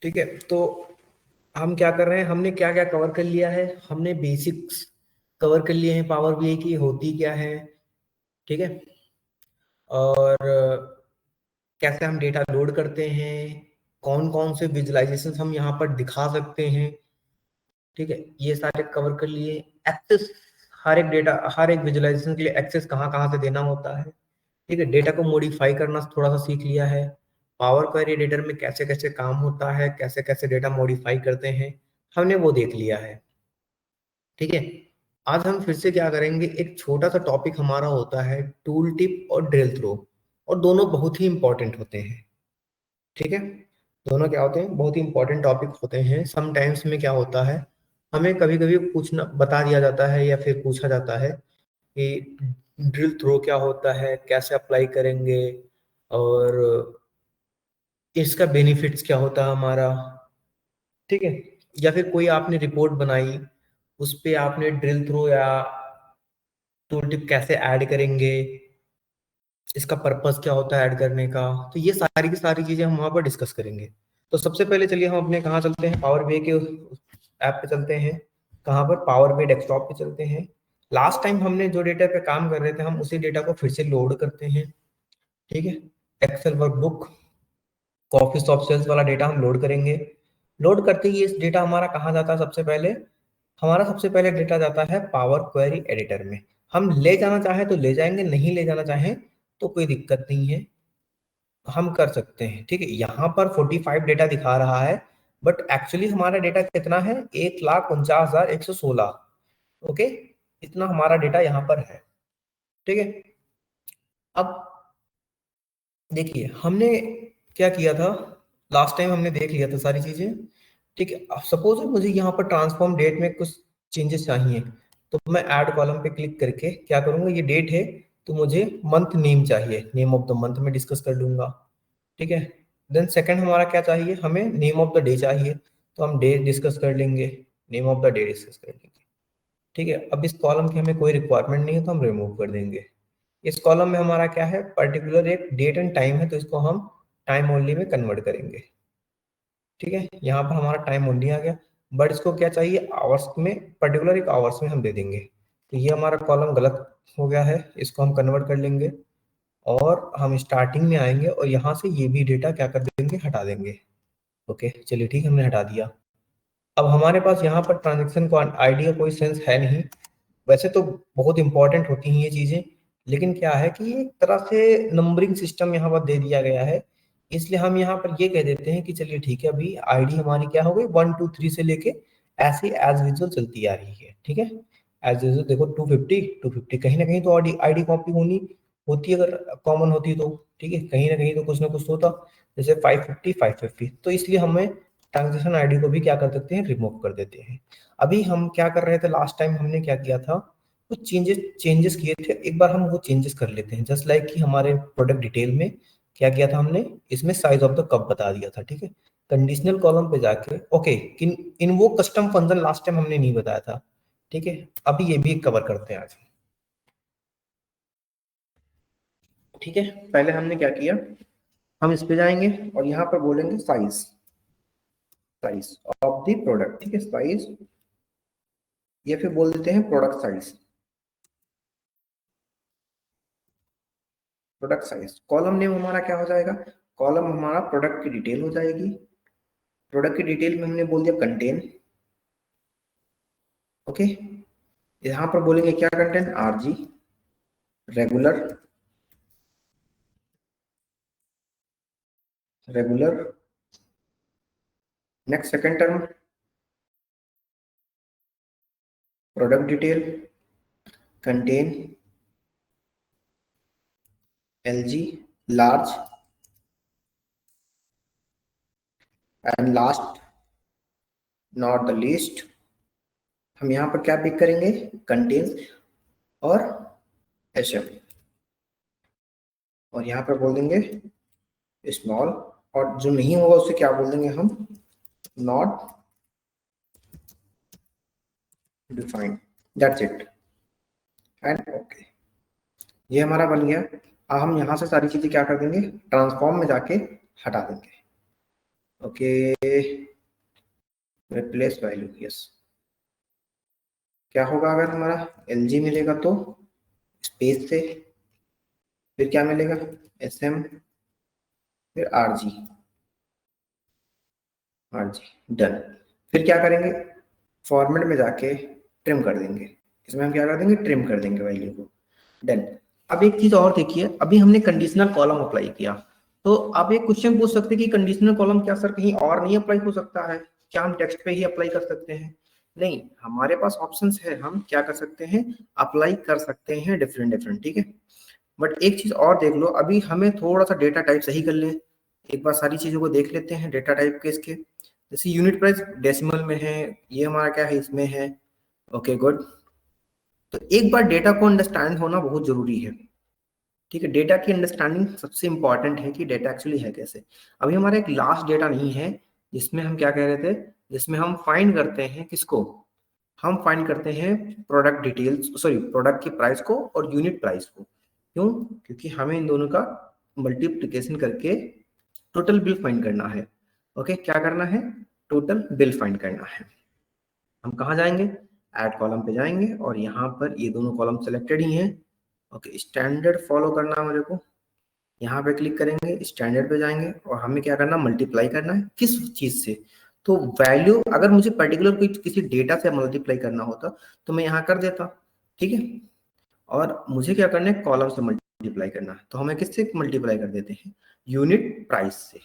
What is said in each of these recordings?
ठीक है, तो हम क्या कर रहे हैं, हमने क्या क्या कवर कर लिया है, हमने बेसिक्स कवर कर लिए हैं पावर बीआई की होती क्या है, ठीक है, और कैसे हम डेटा लोड करते हैं, कौन कौन से विजुअलाइजेशन हम यहाँ पर दिखा सकते हैं, ठीक है, ये सारे कवर कर लिए। एक्सेस, हर एक डेटा, हर एक विजुअलाइजेशन के लिए एक्सेस कहाँ कहाँ से देना होता है, ठीक है, डेटा को मॉडिफाई करना थोड़ा सा सीख लिया है, पावर क्वेरी एडिटर में कैसे कैसे काम होता है, कैसे कैसे डेटा मॉडिफाई करते हैं, हमने वो देख लिया है, ठीक है। आज हम फिर से क्या करेंगे, एक छोटा सा टॉपिक हमारा होता है टूल टिप और ड्रिल थ्रो, और दोनों बहुत ही इंपॉर्टेंट होते हैं, ठीक है। दोनों क्या होते हैं, बहुत ही इंपॉर्टेंट टॉपिक होते हैं। समटाइम्स में क्या होता है, हमें कभी कभी पूछना बता दिया जाता है या फिर पूछा जाता है कि ड्रिल थ्रो क्या होता है, कैसे अप्लाई करेंगे, और इसका बेनिफिट्स क्या होता है हमारा, ठीक है। या फिर कोई आपने रिपोर्ट बनाई, उस पे आपने ड्रिल थ्रो या टूल टिप कैसे ऐड करेंगे, इसका पर्पस क्या होता है ऐड करने का, तो ये सारी की सारी चीजें हम वहां पर डिस्कस करेंगे। तो सबसे पहले चलिए हम अपने कहाँ चलते हैं, पावर बीआई के ऐप पे चलते हैं, कहाँ पर, पावर बीआई डेस्कटॉप पे चलते हैं। लास्ट टाइम हमने जो डेटा पे काम कर रहे थे, हम उसी डेटा को फिर से लोड करते हैं, ठीक है। Excel workbook, office of sales वाला डेटा हम लोड करेंगे। लोड करते ही इस डेटा हमारा कहाँ जाता है, सबसे पहले हमारा सबसे पहले डेटा जाता है पावर क्वेरी एडिटर में। हम ले जाना चाहें तो ले जाएंगे, नहीं ले जाना चाहें तो कोई दिक्कत नहीं है, हम कर सकते हैं, ठीक है। यहाँ पर 45 डेटा दिखा रहा है, बट एक्चुअली हमारा डेटा कितना है, 1,49,116, ओके, इतना हमारा डेटा यहाँ पर है, ठीक है। अब देखिए हमने क्या किया था, लास्ट टाइम हमने देख लिया था सारी चीजें, ठीक है। अब सपोज मुझे यहाँ पर ट्रांसफॉर्म डेट में कुछ चेंजेस चाहिए, तो मैं ऐड कॉलम पे क्लिक करके क्या करूंगा, ये डेट है तो मुझे मंथ नेम चाहिए, नेम ऑफ द मंथ में डिस्कस कर लूंगा, ठीक है। देन सेकंड हमारा क्या चाहिए, हमें नेम ऑफ द डे चाहिए, तो हम डे डिस्कस कर लेंगे, name of the day discuss कर लेंगे, ठीक है। अब इस कॉलम की हमें कोई रिक्वायरमेंट नहीं है तो हम रिमूव कर देंगे। इस कॉलम में हमारा क्या है, पर्टिकुलर एक डेट एंड टाइम है, तो इसको हम टाइम ओनली में कन्वर्ट करेंगे, ठीक है। यहाँ पर हमारा टाइम ओनली आ गया, बट इसको क्या चाहिए, आवर्स में, पर्टिकुलर एक आवर्स में हम दे देंगे, तो ये हमारा कॉलम गलत हो गया है, इसको हम कन्वर्ट कर लेंगे, और हम स्टार्टिंग में आएंगे और यहाँ से ये भी डेटा क्या कर देंगे, हटा देंगे, ओके चलिए ठीक है, हमने हटा दिया। अब हमारे पास यहाँ पर ट्रांजेक्शन को आईडी का कोई सेंस है नहीं, वैसे तो बहुत इंपॉर्टेंट होती हैं ये चीजें, लेकिन क्या है कि एक तरह से नंबरिंग सिस्टम यहाँ पर दे दिया गया है, इसलिए हम यहाँ पर ये कह देते हैं कि चलिए ठीक है, अभी आईडी हमारी क्या हो गई, 1 2 3 से लेके ऐसे एज यूजुअल चलती आ रही है, ठीक है। एज यूजुअल देखो 250 कहीं ना कहीं तो आईडी कॉपी होनी होती है, अगर कॉमन होती तो, ठीक है, कहीं ना कहीं तो कुछ ना कुछ तो होता, जैसे 550 तो इसलिए हमें ट्रांजेक्शन आईडी को भी क्या कर देते हैं, रिमूव कर देते हैं। अभी हम क्या कर रहे थे, लास्ट टाइम हमने क्या किया था, कुछ चेंजेस किए थे, एक बार हम वो चेंजेस कर लेते हैं, जस्ट लाइक कि हमारे प्रोडक्ट डिटेल में क्या किया था हमने, इसमें साइज ऑफ द कप बता दिया था, ठीक है। कंडीशनल कॉलम पे जाके ओके, इन वो कस्टम फंक्शन लास्ट टाइम हमने नहीं बताया था, ठीक है। अभी ये भी कवर करते हैं आज, ठीक है। पहले हमने क्या किया, हम इस पे जाएंगे और यहाँ पर बोलेंगे size, size of the product, ठीक है, साइज, या फिर बोल देते हैं product size, product size. Column name हमारा क्या हो जाएगा, कॉलम हमारा प्रोडक्ट की डिटेल हो जाएगी, प्रोडक्ट की डिटेल में हमने बोल दिया कंटेन, ओके। यहाँ पर बोलेंगे क्या content, RG, regular, regular, next second term product detail, content, LG, large, and last not the least, हम यहाँ पर क्या पिक करेंगे, कंटेन और एचएम, और यहाँ पर बोल देंगे स्मॉल, और जो नहीं होगा उसे क्या बोल देंगे हम, not defined, that's it, and okay. ये हमारा बन गया। अब हम यहाँ से सारी चीजें क्या कर देंगे, ट्रांसफॉर्म में जाके हटा देंगे, ओके, रिप्लेस वैल्यू, यस। क्या होगा अगर हमारा एलजी मिलेगा तो स्पेस से, फिर क्या मिलेगा, एसएम, फिर आरजी, आरजी डन। फिर क्या करेंगे, फॉर्मेट में जाके ट्रिम कर देंगे। इसमें हम क्या कर देंगे, ट्रिम कर देंगे वैल्यू को। डन। अब एक चीज और देखिए, अभी हमने कंडीशनल कॉलम अप्लाई किया, तो आप एक क्वेश्चन पूछ सकते हैं कि कंडीशनल कॉलम क्या सर कहीं और नहीं अप्लाई हो सकता है, क्या हम टेक्स्ट पे ही अप्लाई कर सकते हैं? नहीं, हमारे पास ऑप्शंस है, हम क्या कर सकते हैं, अप्लाई कर सकते हैं डिफरेंट डिफरेंट, ठीक है। बट एक चीज और देख लो, अभी हमें थोड़ा सा डेटा टाइप सही कर ले, एक बार सारी चीजों को देख लेते हैं डेटा टाइप के इसके। जैसे यूनिट प्राइस डेसिमल में है, ये हमारा क्या है, इसमें है। Okay good. तो एक बार डेटा को अंडरस्टैंड होना बहुत जरूरी है, ठीक है। डेटा की अंडरस्टैंडिंग सबसे इंपॉर्टेंट है कि डेटा एक्चुअली है कैसे। अभी हमारा एक लास्ट डेटा नहीं है जिसमें हम क्या कह रहे थे, जिसमें हम फाइंड करते हैं किसको, हम फाइंड करते हैं प्रोडक्ट डिटेल्स, सॉरी प्रोडक्ट की प्राइस को और यूनिट प्राइस को। क्यों? क्योंकि हमें इन दोनों का मल्टीप्लिकेशन करके टोटल बिल फाइंड करना है। ओके, क्या करना है, टोटल बिल फाइंड करना है। हम कहाँ जाएंगे, ऐड कॉलम पे जाएंगे और यहाँ पर ये दोनों कॉलम सेलेक्टेड ही हैं। ओके, स्टैंडर्ड फॉलो करना है मेरे को, यहाँ पे क्लिक करेंगे, स्टैंडर्ड पे जाएंगे और हमें क्या करना, मल्टीप्लाई करना है किस चीज से, तो वैल्यू, अगर मुझे पर्टिकुलर कोई किसी डेटा से मल्टीप्लाई करना होता तो मैं यहाँ कर देता, ठीक है। और मुझे क्या करना है, कॉलम से मल्टीप्लाई करना है, तो हमें किससे मल्टीप्लाई कर देते हैं, यूनिट प्राइस से,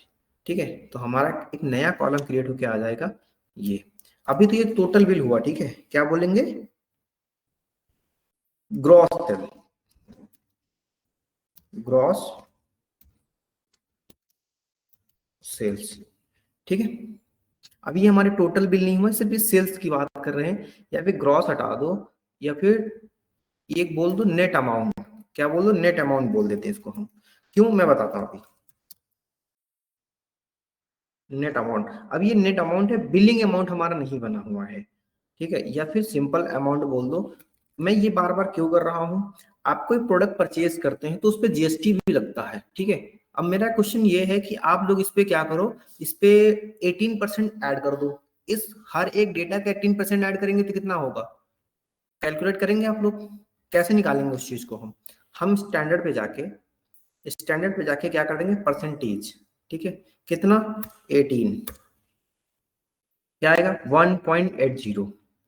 ठीक है। तो हमारा एक नया कॉलम क्रिएट होकर आ जाएगा ये। अभी तो ये टोटल बिल हुआ, ठीक है, क्या बोलेंगे, ग्रॉस सेल, ग्रॉस सेल्स, ठीक है। अभी ये हमारे टोटल बिल नहीं हुआ, सिर्फ इस सेल्स की बात कर रहे हैं, या फिर ग्रॉस हटा दो, या फिर एक बोल दो नेट अमाउंट, क्या बोल दो, नेट अमाउंट बोल देते हैं इसको हम। क्यों, मैं बताता हूँ अभी। नेट अमाउंट, अब ये नेट अमाउंट है, बिलिंग अमाउंट हमारा नहीं बना हुआ है, ठीक है। या फिर सिंपल अमाउंट बोल दो। मैं ये बार बार क्यों कर रहा हूँ, आप कोई प्रोडक्ट परचेज करते हैं तो उस पर जीएसटी भी लगता है, ठीक है। अब मेरा क्वेश्चन ये है कि आप लोग इस पे क्या करो, इस पे 18% ऐड कर दो। इस हर एक डेटा का 18% ऐड करेंगे तो कितना होगा, कैलकुलेट करेंगे आप लोग, कैसे निकालेंगे उस चीज को हम स्टैंडर्ड पे जाके क्या कर देंगे, परसेंटेज, ठीक है। कितना, 18, क्या आएगा, 1.80,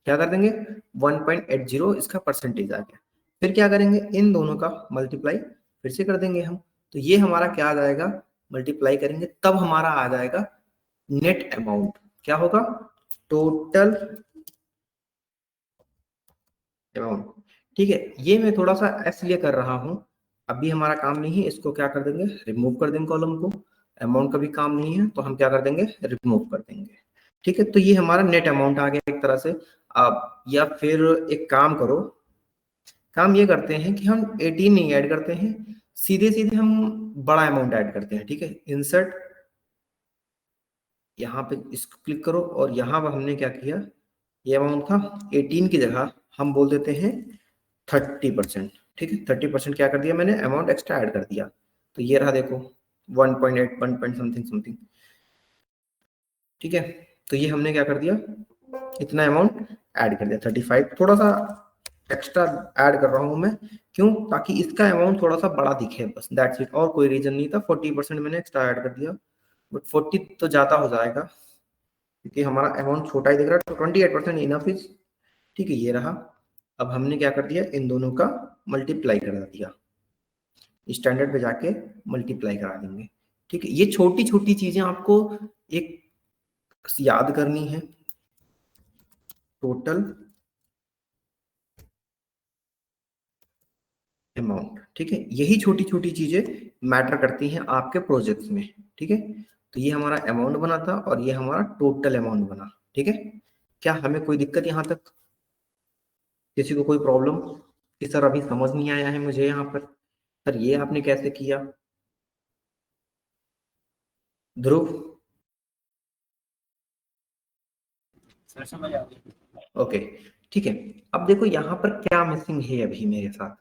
क्या कर देंगे, 1.80 इसका परसेंटेज आ गया। फिर क्या करेंगे, इन दोनों का मल्टीप्लाई फिर से कर देंगे हम, तो ये हमारा क्या आ जाएगा, मल्टीप्लाई करेंगे तब हमारा आ जाएगा नेट अमाउंट, क्या होगा, टोटल अमाउंट, ठीक है। ये मैं थोड़ा सा इसलिए कर रहा हूं, अभी हमारा काम नहीं है, इसको क्या कर देंगे, रिमूव कर देंगे कॉलम को। अमाउंट का भी काम नहीं है तो हम क्या कर देंगे, रिमूव कर देंगे, ठीक है। तो ये हमारा नेट अमाउंट आ गया एक तरह से। अब या फिर एक काम करो, काम ये करते हैं कि हम 18 नहीं ऐड करते हैं, सीधे सीधे हम बड़ा अमाउंट ऐड करते हैं, ठीक है। इंसर्ट, यहाँ पे इसको क्लिक करो और यहाँ पर हमने क्या किया, ये अमाउंट था 18 की जगह हम बोल देते हैं 30%, ठीक है। 30% क्या कर दिया मैंने, अमाउंट एक्स्ट्रा ऐड कर दिया, तो ये रहा देखो 1.8, 1 पॉइंट समथिंग समथिंग, ठीक है। तो ये हमने क्या कर दिया, इतना अमाउंट ऐड कर दिया, 35, थोड़ा सा एक्स्ट्रा ऐड कर रहा हूँ मैं, क्यों, ताकि इसका अमाउंट थोड़ा सा बड़ा दिखे, बस दैट्स इट, और कोई रीजन नहीं था। 40% मैंने एक्स्ट्रा ऐड कर दिया, बट 40 तो ज्यादा हो जाएगा क्योंकि हमारा अमाउंट छोटा ही दिख रहा है, तो 28% इनफ इज, ठीक है, ये रहा। अब हमने क्या कर दिया, इन दोनों का मल्टीप्लाई करा दिया, स्टैंडर्ड पे जाके मल्टीप्लाई करा देंगे, ठीक है। ये छोटी छोटी चीजें आपको एक याद करनी है, टोटल अमाउंट, ठीक है। यही छोटी छोटी चीजें मैटर करती हैं आपके प्रोजेक्ट्स में, ठीक है। तो ये हमारा अमाउंट बना था और ये हमारा टोटल अमाउंट बना, ठीक है। क्या हमें कोई दिक्कत यहाँ तक, किसी को कोई प्रॉब्लम कि सर अभी समझ नहीं आया है मुझे यहाँ पर, सर ये आपने कैसे किया, ध्रुव? सर समझ आ गई, ओके, ठीक है। अब देखो यहाँ पर क्या मिसिंग है अभी मेरे साथ,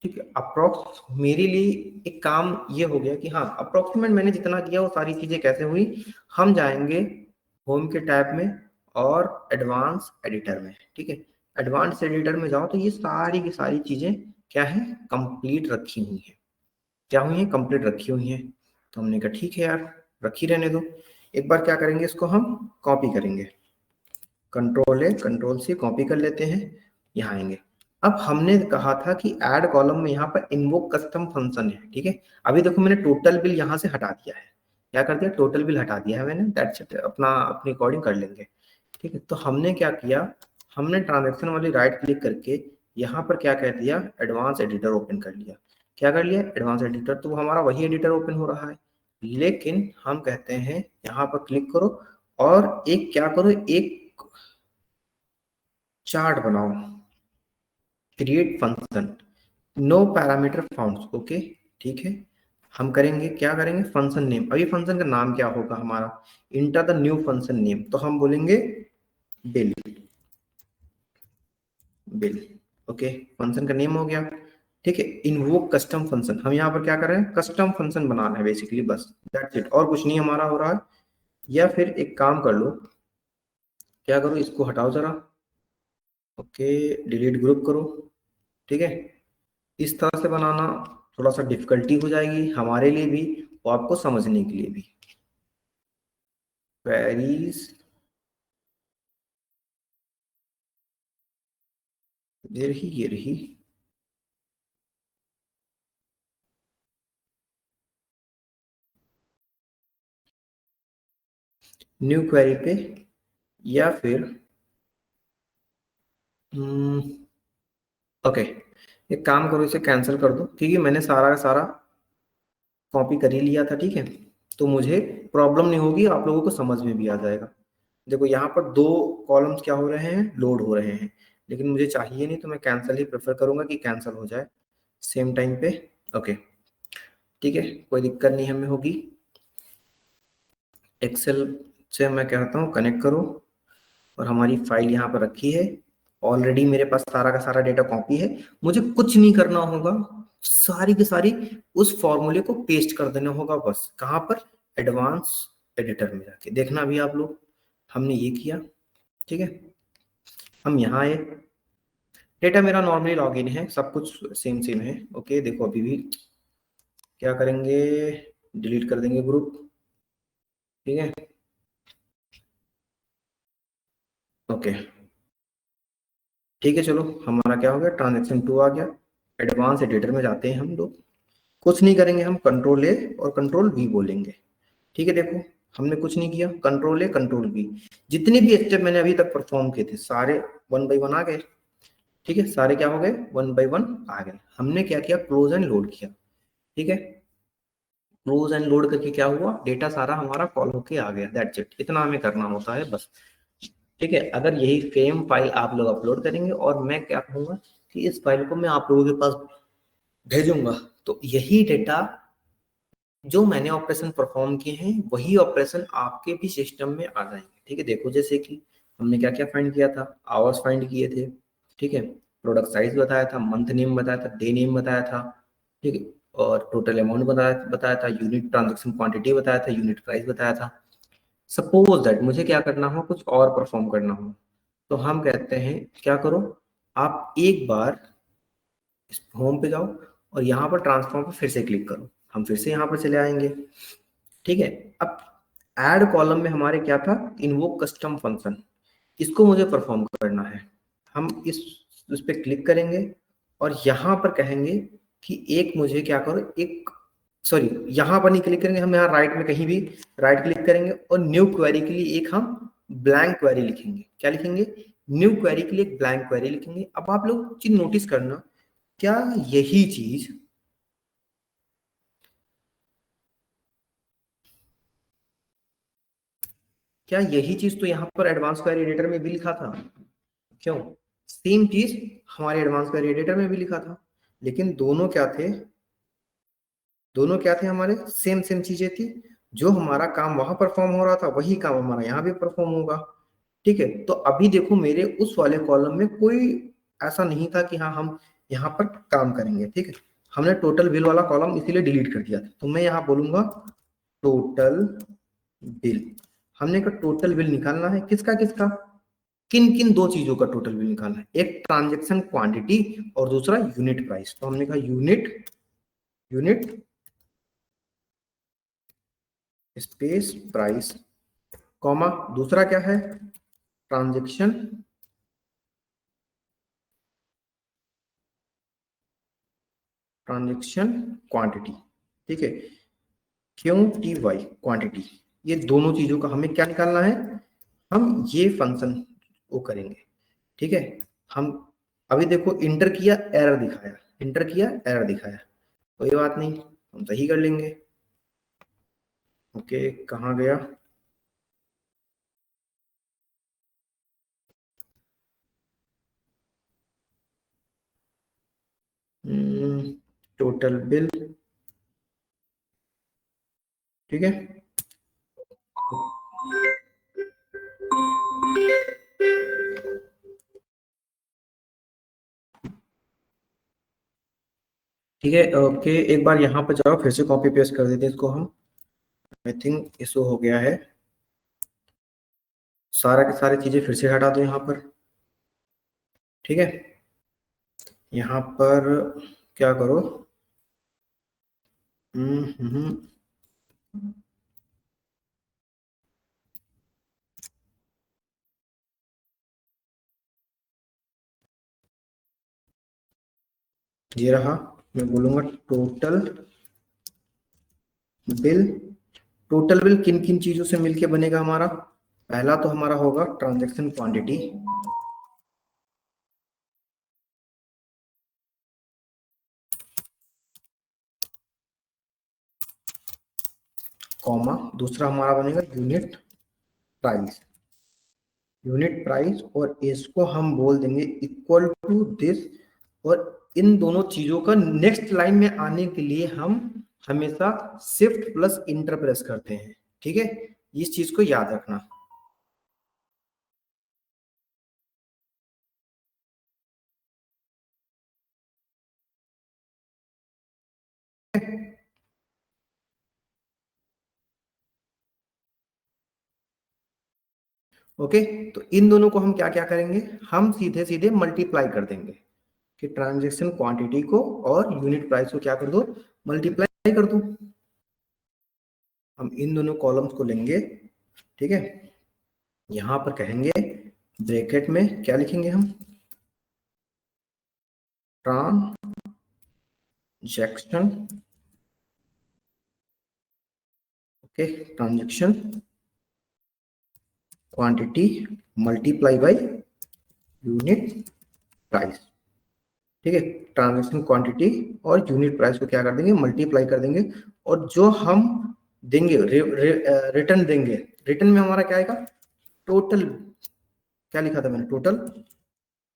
ठीक है, अप्रोक्स मेरे लिए एक काम ये हो गया कि हाँ अप्रोक्सीमेट मैंने जितना किया वो सारी चीजें कैसे हुई। हम जाएंगे होम के टैब में और एडवांस एडिटर में। ठीक है, एडवांस एडिटर में जाओ तो ये सारी की सारी चीजें क्या है, कंप्लीट रखी हुई है। क्या हुई है, कंप्लीट रखी हुई है। तो हमने कहा ठीक है यार, रखी रहने दो। एक बार क्या करेंगे, इसको हम कॉपी करेंगे। कंट्रोल है, कंट्रोल से कॉपी कर लेते हैं, यहाँ आएंगे। अब हमने कहा था कि ऐड कॉलम में यहाँ पर इन्वोक कस्टम फंक्शन है। ठीक है, अभी देखो मैंने टोटल बिल यहाँ से हटा दिया है। क्या कर दिया, टोटल बिल हटा दिया है मैंने। दैट्स इट, अपना अपनी अकॉर्डिंग कर लेंगे। ठीक है, तो हमने क्या किया, हमने ट्रांजेक्शन वाली राइट क्लिक करके यहाँ पर क्या कह दिया, एडवांस एडिटर ओपन कर लिया। क्या कर लिया, एडवांस एडिटर, तो वो हमारा वही एडिटर ओपन हो रहा है। लेकिन हम कहते हैं यहाँ पर क्लिक करो और एक क्या करो, एक चार्ट बनाओ, create function, no parameter found. Okay, ठीक है, हम करेंगे, क्या करेंगे, फंक्शन नेम। अभी फंक्शन का नाम क्या होगा हमारा, enter the new function name, तो हम बोलेंगे बिल। बिल, ओके, फंक्शन का नेम हो गया। ठीक है, इन्वोक कस्टम फंक्शन, हम यहाँ पर क्या कर रहे हैं, कस्टम फंक्शन बनाना है बेसिकली, बस दैट्स इट, और कुछ नहीं हमारा हो रहा है। या फिर एक काम कर लो, क्या करो, इसको हटाओ जरा। ओके, डिलीट ग्रुप करो। ठीक है, इस तरह से बनाना थोड़ा सा डिफिकल्टी हो जाएगी हमारे लिए भी और आपको समझने के लिए भी। क्वेरीज, ये रही। न्यू क्वेरी पे, या फिर ओके, एक काम करो, इसे कैंसिल कर दो क्योंकि मैंने सारा का सारा कॉपी कर ही लिया था। ठीक है, तो मुझे प्रॉब्लम नहीं होगी, आप लोगों को समझ में भी आ जाएगा। देखो यहाँ पर दो कॉलम्स क्या हो रहे हैं, लोड हो रहे हैं, लेकिन मुझे चाहिए नहीं, तो मैं कैंसिल ही प्रेफर करूंगा कि कैंसिल हो जाए सेम टाइम पे। ओके, ठीक है, कोई दिक्कत नहीं हमें होगी। एक्सेल से मैं कहता हूँ कनेक्ट करो, और हमारी फाइल यहाँ पर रखी है। ऑलरेडी मेरे पास सारा का सारा डेटा कॉपी है, मुझे कुछ नहीं करना होगा, सारी की सारी उस फॉर्मूले को पेस्ट कर देना होगा बस। कहाँ पर, एडवांस एडिटर में जाके देखना अभी आप लोग, हमने ये किया। ठीक है, हम यहाँ आए, डेटा मेरा नॉर्मली लॉगिन है, सब कुछ सेम सेम है। ओके, देखो अभी भी क्या करेंगे, डिलीट कर देंगे ग्रुप। ठीक है, ओके, ठीक है, चलो हमारा क्या हो गया, ट्रांजेक्शन 2 आ गया। एडवांस एडिटर में जाते हैं हम लोग, कुछ नहीं करेंगे, हम कंट्रोल ए और कंट्रोल वी बोलेंगे। ठीक है, देखो हमने कुछ नहीं किया, कंट्रोल ए कंट्रोल वी, जितने भी स्टेप मैंने अभी तक परफॉर्म किए थे सारे वन बाई वन आ गए। ठीक है, सारे क्या हो गए, वन बाई वन आ गए। हमने क्या किया, क्लोज एंड लोड किया। ठीक है, क्लोज एंड लोड करके क्या हुआ, डेटा सारा हमारा कॉल होके आ गया। दैट्स इट, इतना हमें करना होता है बस। ठीक है, अगर यही सेम फाइल आप लोग अपलोड करेंगे और मैं क्या कहूंगा कि इस फाइल को मैं आप लोगों के पास भेजूंगा, तो यही डेटा जो मैंने ऑपरेशन परफॉर्म किए हैं वही ऑपरेशन आपके भी सिस्टम में आ जाएंगे। ठीक है, देखो जैसे कि हमने क्या क्या फाइंड किया था, आवर्स फाइंड किए थे। ठीक है, प्रोडक्ट साइज बताया था, मंथ नेम बताया था, डे नेम बताया था। ठीक है, और टोटल अमाउंट बताया बताया था, यूनिट ट्रांजेक्शन क्वांटिटी बताया था, यूनिट प्राइस बताया था। सपोज दैट मुझे क्या करना हो, कुछ और परफॉर्म करना हो, तो हम कहते हैं क्या करो, आप एक बार इस होम पे जाओ और यहाँ पर ट्रांसफॉर्म पे फिर से क्लिक करो, हम फिर से यहाँ पर चले आएंगे। ठीक है, अब ऐड कॉलम में हमारे क्या था, इन्वोक कस्टम फंक्शन, इसको मुझे परफॉर्म करना है। हम इस पे क्लिक करेंगे और यहाँ पर कहेंगे कि एक मुझे क्या करो, एक सॉरी यहाँ पर नहीं क्लिक करेंगे, हम यहाँ राइट में कहीं भी राइट क्लिक करेंगे और न्यू क्वेरी के लिए एक हम ब्लैंक क्वेरी लिखेंगे। क्या लिखेंगे, न्यू क्वेरी के लिए एक ब्लैंक क्वेरी लिखेंगे। अब आप लोग चीज नोटिस करना, क्या यही चीज, क्या यही चीज तो यहाँ पर एडवांस क्वेरी एडिटर में भी लिखा था, क्यों, सेम चीज हमारे एडवांस क्वेरी एडिटर में भी लिखा था, लेकिन दोनों क्या थे, दोनों क्या थे हमारे, सेम सेम चीजें थी। जो हमारा काम वहां परफॉर्म हो रहा था वही काम हमारा यहाँ भी परफॉर्म होगा। ठीक है, तो अभी देखो मेरे उस वाले कॉलम में कोई ऐसा नहीं था कि हाँ हम यहाँ पर काम करेंगे। ठीक है, हमने टोटल बिल वाला कॉलम इसीलिए डिलीट कर दिया था, तो मैं यहाँ बोलूंगा टोटल बिल। हमने का टोटल बिल निकालना है, किसका किसका, किन किन दो चीजों का टोटल बिल निकालना है, एक ट्रांजेक्शन क्वांटिटी और दूसरा यूनिट प्राइस। तो हमने कहा unit, unit space price, comma दूसरा क्या है, ट्रांजेक्शन ट्रांजेक्शन क्वांटिटी। ठीक है, क्यू टी वाई क्वांटिटी, ये दोनों चीजों का हमें क्या निकालना है, हम ये फंक्शन वो करेंगे। ठीक है, हम अभी देखो इंटर किया एरर दिखाया, इंटर किया एरर दिखाया, कोई बात नहीं, हम सही कर लेंगे। ओके, कहाँ गया, टोटल बिल। ठीक है, ठीक है। ओके, एक बार यहाँ पर जाओ, फिर से कॉपी पेस्ट कर देते हैं इसको हम। आई थिंक इशू हो गया है, सारा की सारी चीजें फिर से हटा दो यहाँ पर। ठीक है, यहाँ पर क्या करो, हम्म हम्म, ये रहा, मैं बोलूंगा टोटल बिल। टोटल बिल किन किन चीजों से मिलके बनेगा हमारा, पहला तो हमारा होगा ट्रांजैक्शन क्वांटिटी, कॉमा दूसरा हमारा बनेगा यूनिट प्राइस, यूनिट प्राइस, और इसको हम बोल देंगे इक्वल टू दिस। और इन दोनों चीजों का नेक्स्ट लाइन में आने के लिए हम हमेशा शिफ्ट प्लस इंटर प्रेस करते हैं। ठीक है, इस चीज को याद रखना। ओके, तो इन दोनों को हम क्या क्या करेंगे, हम सीधे सीधे मल्टीप्लाई कर देंगे कि ट्रांजैक्शन क्वांटिटी को और यूनिट प्राइस को क्या कर दो, मल्टीप्लाई कर दो। हम इन दोनों कॉलम्स को लेंगे। ठीक है, यहां पर कहेंगे ब्रैकेट में क्या लिखेंगे हम, transaction, okay, transaction quantity multiply by unit price. ठीक है, ट्रांजैक्शन क्वांटिटी और यूनिट प्राइस को क्या कर देंगे, मल्टीप्लाई कर देंगे। और जो हम देंगे रिटर्न देंगे, रिटर्न में हमारा क्या आएगा, टोटल, क्या लिखा था मैंने, टोटल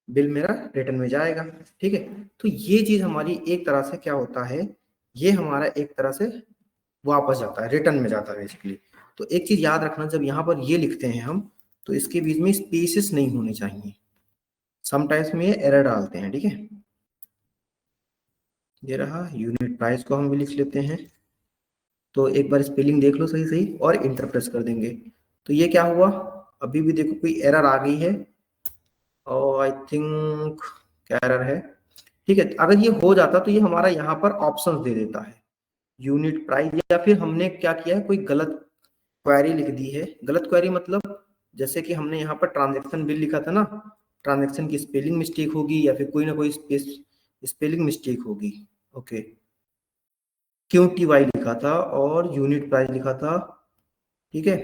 बिल मेरा रिटर्न में जाएगा। ठीक है, तो ये चीज हमारी एक तरह से क्या होता है, ये हमारा एक तरह से वापस जाता है, रिटर्न में जाता है बेसिकली। तो एक चीज याद रखना, जब यहाँ पर ये लिखते हैं हम, तो इसके बीच में स्पेसेस नहीं होने चाहिए, समटाइम्स में ये एरर डालते हैं। ठीक है, ये रहा, यूनिट प्राइस को हम भी लिख लेते हैं। तो एक बार स्पेलिंग देख लो सही सही और इंटर प्रेस कर देंगे। तो ये क्या हुआ, अभी भी देखो कोई एरर आ गई है, और आई थिंक क्या एरर है। ठीक है, अगर ये हो जाता तो ये हमारा यहाँ पर ऑप्शंस दे देता है, यूनिट प्राइस, या फिर हमने क्या किया है, कोई गलत क्वेरी लिख दी है। गलत क्वेरी मतलब जैसे कि हमने यहाँ पर ट्रांजैक्शन बिल लिखा था ना, ट्रांजैक्शन की स्पेलिंग मिस्टेक होगी, या फिर कोई ना कोई स्पेलिंग मिस्टेक होगी। ओके, क्यू टी वाई लिखा था और यूनिट प्राइस लिखा था। ठीक है,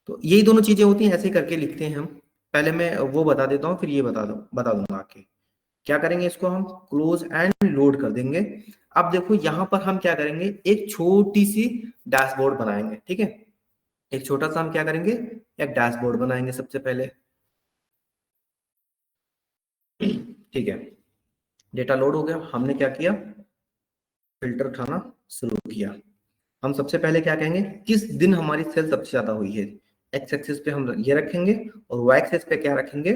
तो यही दोनों चीजें होती हैं, ऐसे करके लिखते हैं हम। पहले मैं वो बता देता हूँ, फिर ये बता दूंगा आके क्या करेंगे। इसको हम क्लोज एंड लोड कर देंगे। अब देखो यहाँ पर हम क्या करेंगे, एक छोटी सी डैशबोर्ड बनाएंगे। ठीक है, एक छोटा सा हम क्या करेंगे, एक डैशबोर्ड बनाएंगे सबसे पहले। ठीक है, डेटा लोड हो गया, हमने क्या किया, फिल्टर उठाना शुरू किया। हम सबसे पहले क्या कहेंगे, किस दिन हमारी सेल सबसे ज्यादा हुई है, एक्स एक्सिस पे हम ये रखेंगे, और वाई एक्सिस पे क्या रखेंगे,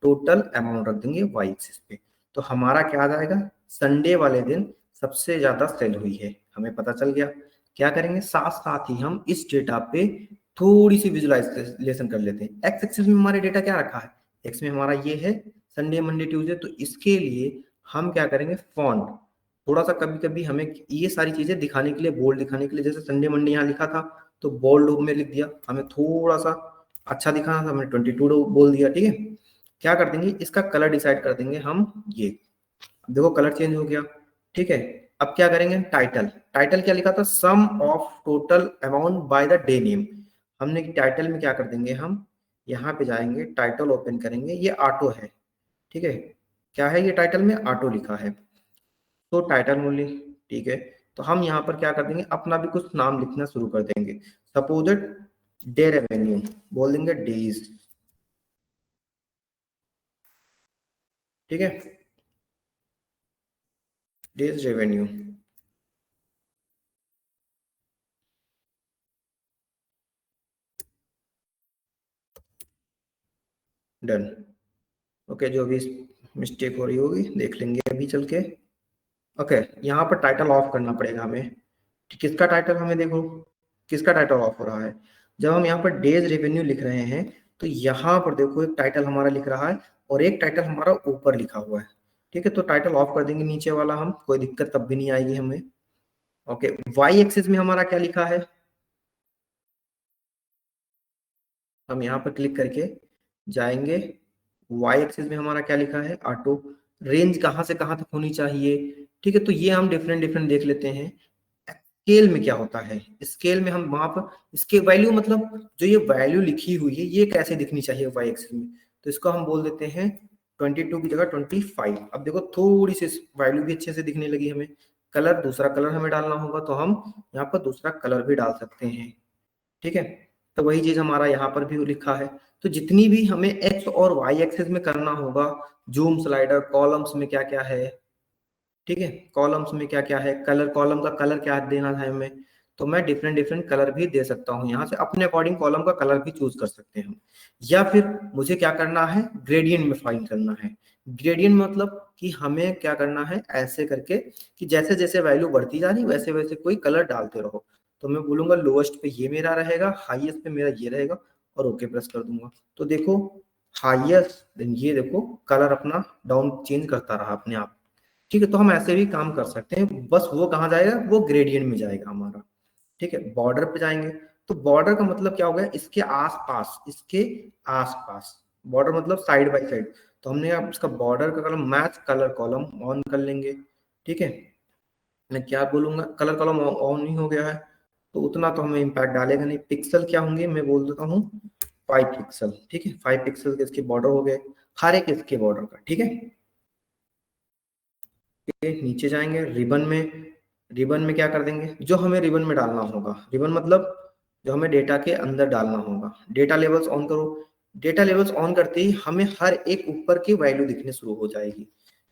टोटल अमाउंट रख देंगे वाई एक्सिस पे। तो हमारा क्या आ जाएगा, संडे वाले दिन सबसे ज्यादा सेल हुई है, हमें पता चल गया। क्या करेंगे, साथ साथ ही हम इस डेटा पे थोड़ी सी विजुअलाइजेशन कर लेते हैं। एक्स एक्सिस में हमारे डेटा क्या रखा है, एक्स में हमारा ये है संडे मंडे ट्यूसडे, तो इसके लिए हम क्या करेंगे, फॉन्ट थोड़ा सा कभी कभी हमें ये सारी चीजें दिखाने के लिए, बोल्ड दिखाने के लिए, जैसे संडे मंडे यहाँ लिखा था तो बोल्ड में लिख दिया, हमें थोड़ा सा अच्छा दिखाना था, हमने 22 बोल दिया, ठीक है। क्या कर देंगे, इसका कलर डिसाइड कर देंगे हम, ये देखो कलर चेंज हो गया, ठीक है। अब क्या करेंगे, टाइटल, टाइटल क्या लिखा था, sum of total amount by the day name, हमने टाइटल में क्या कर देंगे, हम यहाँ पे जाएंगे, टाइटल ओपन करेंगे, ये ऑटो है, ठीक है। क्या है ये, टाइटल में ऑटो लिखा है, तो टाइटल ओनली, ठीक है। तो हम यहाँ पर क्या कर देंगे, अपना भी कुछ नाम लिखना शुरू कर देंगे, सपोज डे रेवेन्यू बोल देंगे, डेज, ठीक है, डेज रेवेन्यू, डन। ओके, जो भी मिस्टेक हो रही होगी देख लेंगे अभी चल के। ओके, यहाँ पर टाइटल ऑफ करना पड़ेगा हमें, किसका टाइटल, हमें देखो किसका टाइटल ऑफ हो रहा है, जब हम यहाँ पर डेज रेवेन्यू लिख रहे हैं तो यहाँ पर देखो एक टाइटल हमारा लिख रहा है और एक टाइटल हमारा ऊपर लिखा हुआ है, ठीक है। तो टाइटल ऑफ कर देंगे नीचे वाला हम, कोई दिक्कत तब भी नहीं आएगी हमें। ओके, वाई एक्सिस में हमारा क्या लिखा है, हम यहाँ पर क्लिक करके जाएंगे, वाई एक्सिस में हमारा क्या लिखा है, ऑटो, रेंज कहाँ से कहाँ तक होनी चाहिए, ठीक है। तो ये हम डिफरेंट डिफरेंट देख लेते हैं। स्केल में क्या होता है, स्केल में हम वहां पर इसके वैल्यू, मतलब जो ये वैल्यू लिखी हुई है ये कैसे दिखनी चाहिए वाई एक्सिस में, तो इसको हम बोल देते हैं 22 की जगह 25। अब देखो थोड़ी सी वैल्यू भी अच्छे से दिखने लगी हमें। कलर, दूसरा कलर हमें डालना होगा तो हम यहाँ पर दूसरा कलर भी डाल सकते हैं, ठीक है। तो वही चीज हमारा यहाँ पर भी लिखा है। तो जितनी भी हमें एक्स और वाई एक्सिस में करना होगा, जूम स्लाइडर, कॉलम्स में क्या क्या है, ठीक है, कॉलम्स में क्या क्या है, कलर, कॉलम का कलर क्या देना है हमें, तो मैं डिफरेंट डिफरेंट कलर भी दे सकता हूँ यहाँ से, अपने अकॉर्डिंग कॉलम का कलर भी चूज कर सकते हैं हम। या फिर मुझे क्या करना है, ग्रेडियंट में फाइन करना है। ग्रेडियंट मतलब कि हमें क्या करना है, ऐसे करके कि जैसे जैसे वैल्यू बढ़ती जा रही वैसे वैसे कोई कलर डालते रहो। तो मैं बोलूंगा लोएस्ट पे ये मेरा रहेगा, हाईएस्ट पे मेरा ये रहेगा, और ओके प्रेस कर दूंगा। तो देखो हाईएस्ट, देन ये देखो कलर अपना डाउन चेंज करता रहा अपने आप, ठीक है। तो हम ऐसे भी काम कर सकते हैं, बस वो कहाँ जाएगा, वो ग्रेडियंट में जाएगा हमारा, ठीक है। बॉर्डर पे जाएंगे, तो बॉर्डर का मतलब क्या हो गया, इसके आसपास, इसके आसपास, बॉर्डर मतलब साइड बाय साइड। तो हमने अब इसका बॉर्डर का कलम, मैच कलर कॉलम ऑन कर लेंगे, ठीक है। मैं क्या बोलूंगा, कलर कॉलम ऑन नहीं हो गया है तो उतना तो हमें इम्पैक्ट डालेगा नहीं। पिक्सल क्या होंगे, मैं बोल देता हूँ 5 पिक्सल, ठीक है, 5 पिक्सल के इसके बॉर्डर हो गए, हर एक इसके बॉर्डर का, ठीक है। नीचे जाएंगे, रिबन में, रिबन में क्या कर देंगे, जो हमें रिबन में डालना होगा, रिबन मतलब जो हमें डेटा के अंदर डालना होगा। डेटा लेवल्स ऑन करो, डेटा लेवल्स ऑन करते ही हमें हर एक ऊपर की वैल्यू दिखने शुरू हो जाएगी।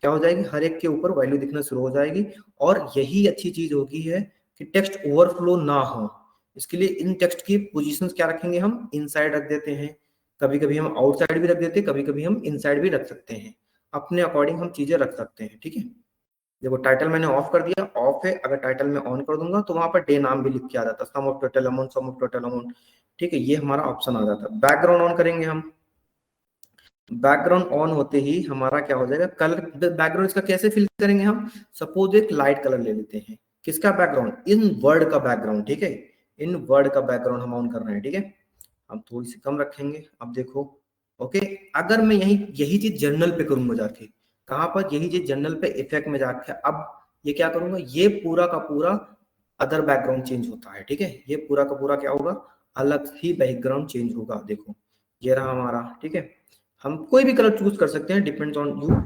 क्या हो जाएगी, हर एक के ऊपर वैल्यू दिखना शुरू हो जाएगी। और यही अच्छी चीज होगी है कि टेक्स्ट ओवरफ्लो ना हो। इसके लिए इन टेक्स्ट की पोजीशंस क्या रखेंगे, हम इनसाइड रख देते हैं, कभी कभी हम आउटसाइड भी रख देते हैं, कभी कभी हम इनसाइड भी रख सकते हैं, अपने अकॉर्डिंग हम चीजें रख सकते हैं, ठीक है। देखो टाइटल मैंने ऑफ कर दिया, ऑफ है, अगर टाइटल में ऑन कर दूंगा तो वहां पर डे नाम भी लिख के आ जाता, sum of total amount, sum of total amount, ठीक है, ये हमारा ऑप्शन आ जाता। बैकग्राउंड ऑन करेंगे हम, बैकग्राउंड ऑन होते ही हमारा क्या हो जाएगा, कलर, बैकग्राउंड इसका कैसे फिल करेंगे हम, सपोज एक लाइट कलर ले लेते हैं, किसका बैकग्राउंड, इन वर्ड का बैकग्राउंड, ठीक है, इन वर्ड का बैकग्राउंड हम ऑन कर रहे हैं, ठीक है। हम थोड़ी सी कम रखेंगे, अब देखो, ओके। अगर मैं यही यही चीज जर्नल पे करूंगा जाके, कहां पर, यही चीज जर्नल पे इफेक्ट में जाके, अब ये क्या करूंगा, ये पूरा का पूरा अदर बैकग्राउंड चेंज होता है, ठीक है, ये पूरा का पूरा क्या होगा, अलग ही बैकग्राउंड चेंज होगा, देखो ये रहा हमारा, ठीक है। हम कोई भी कलर चूज कर सकते हैं, डिपेंड्स ऑन यू,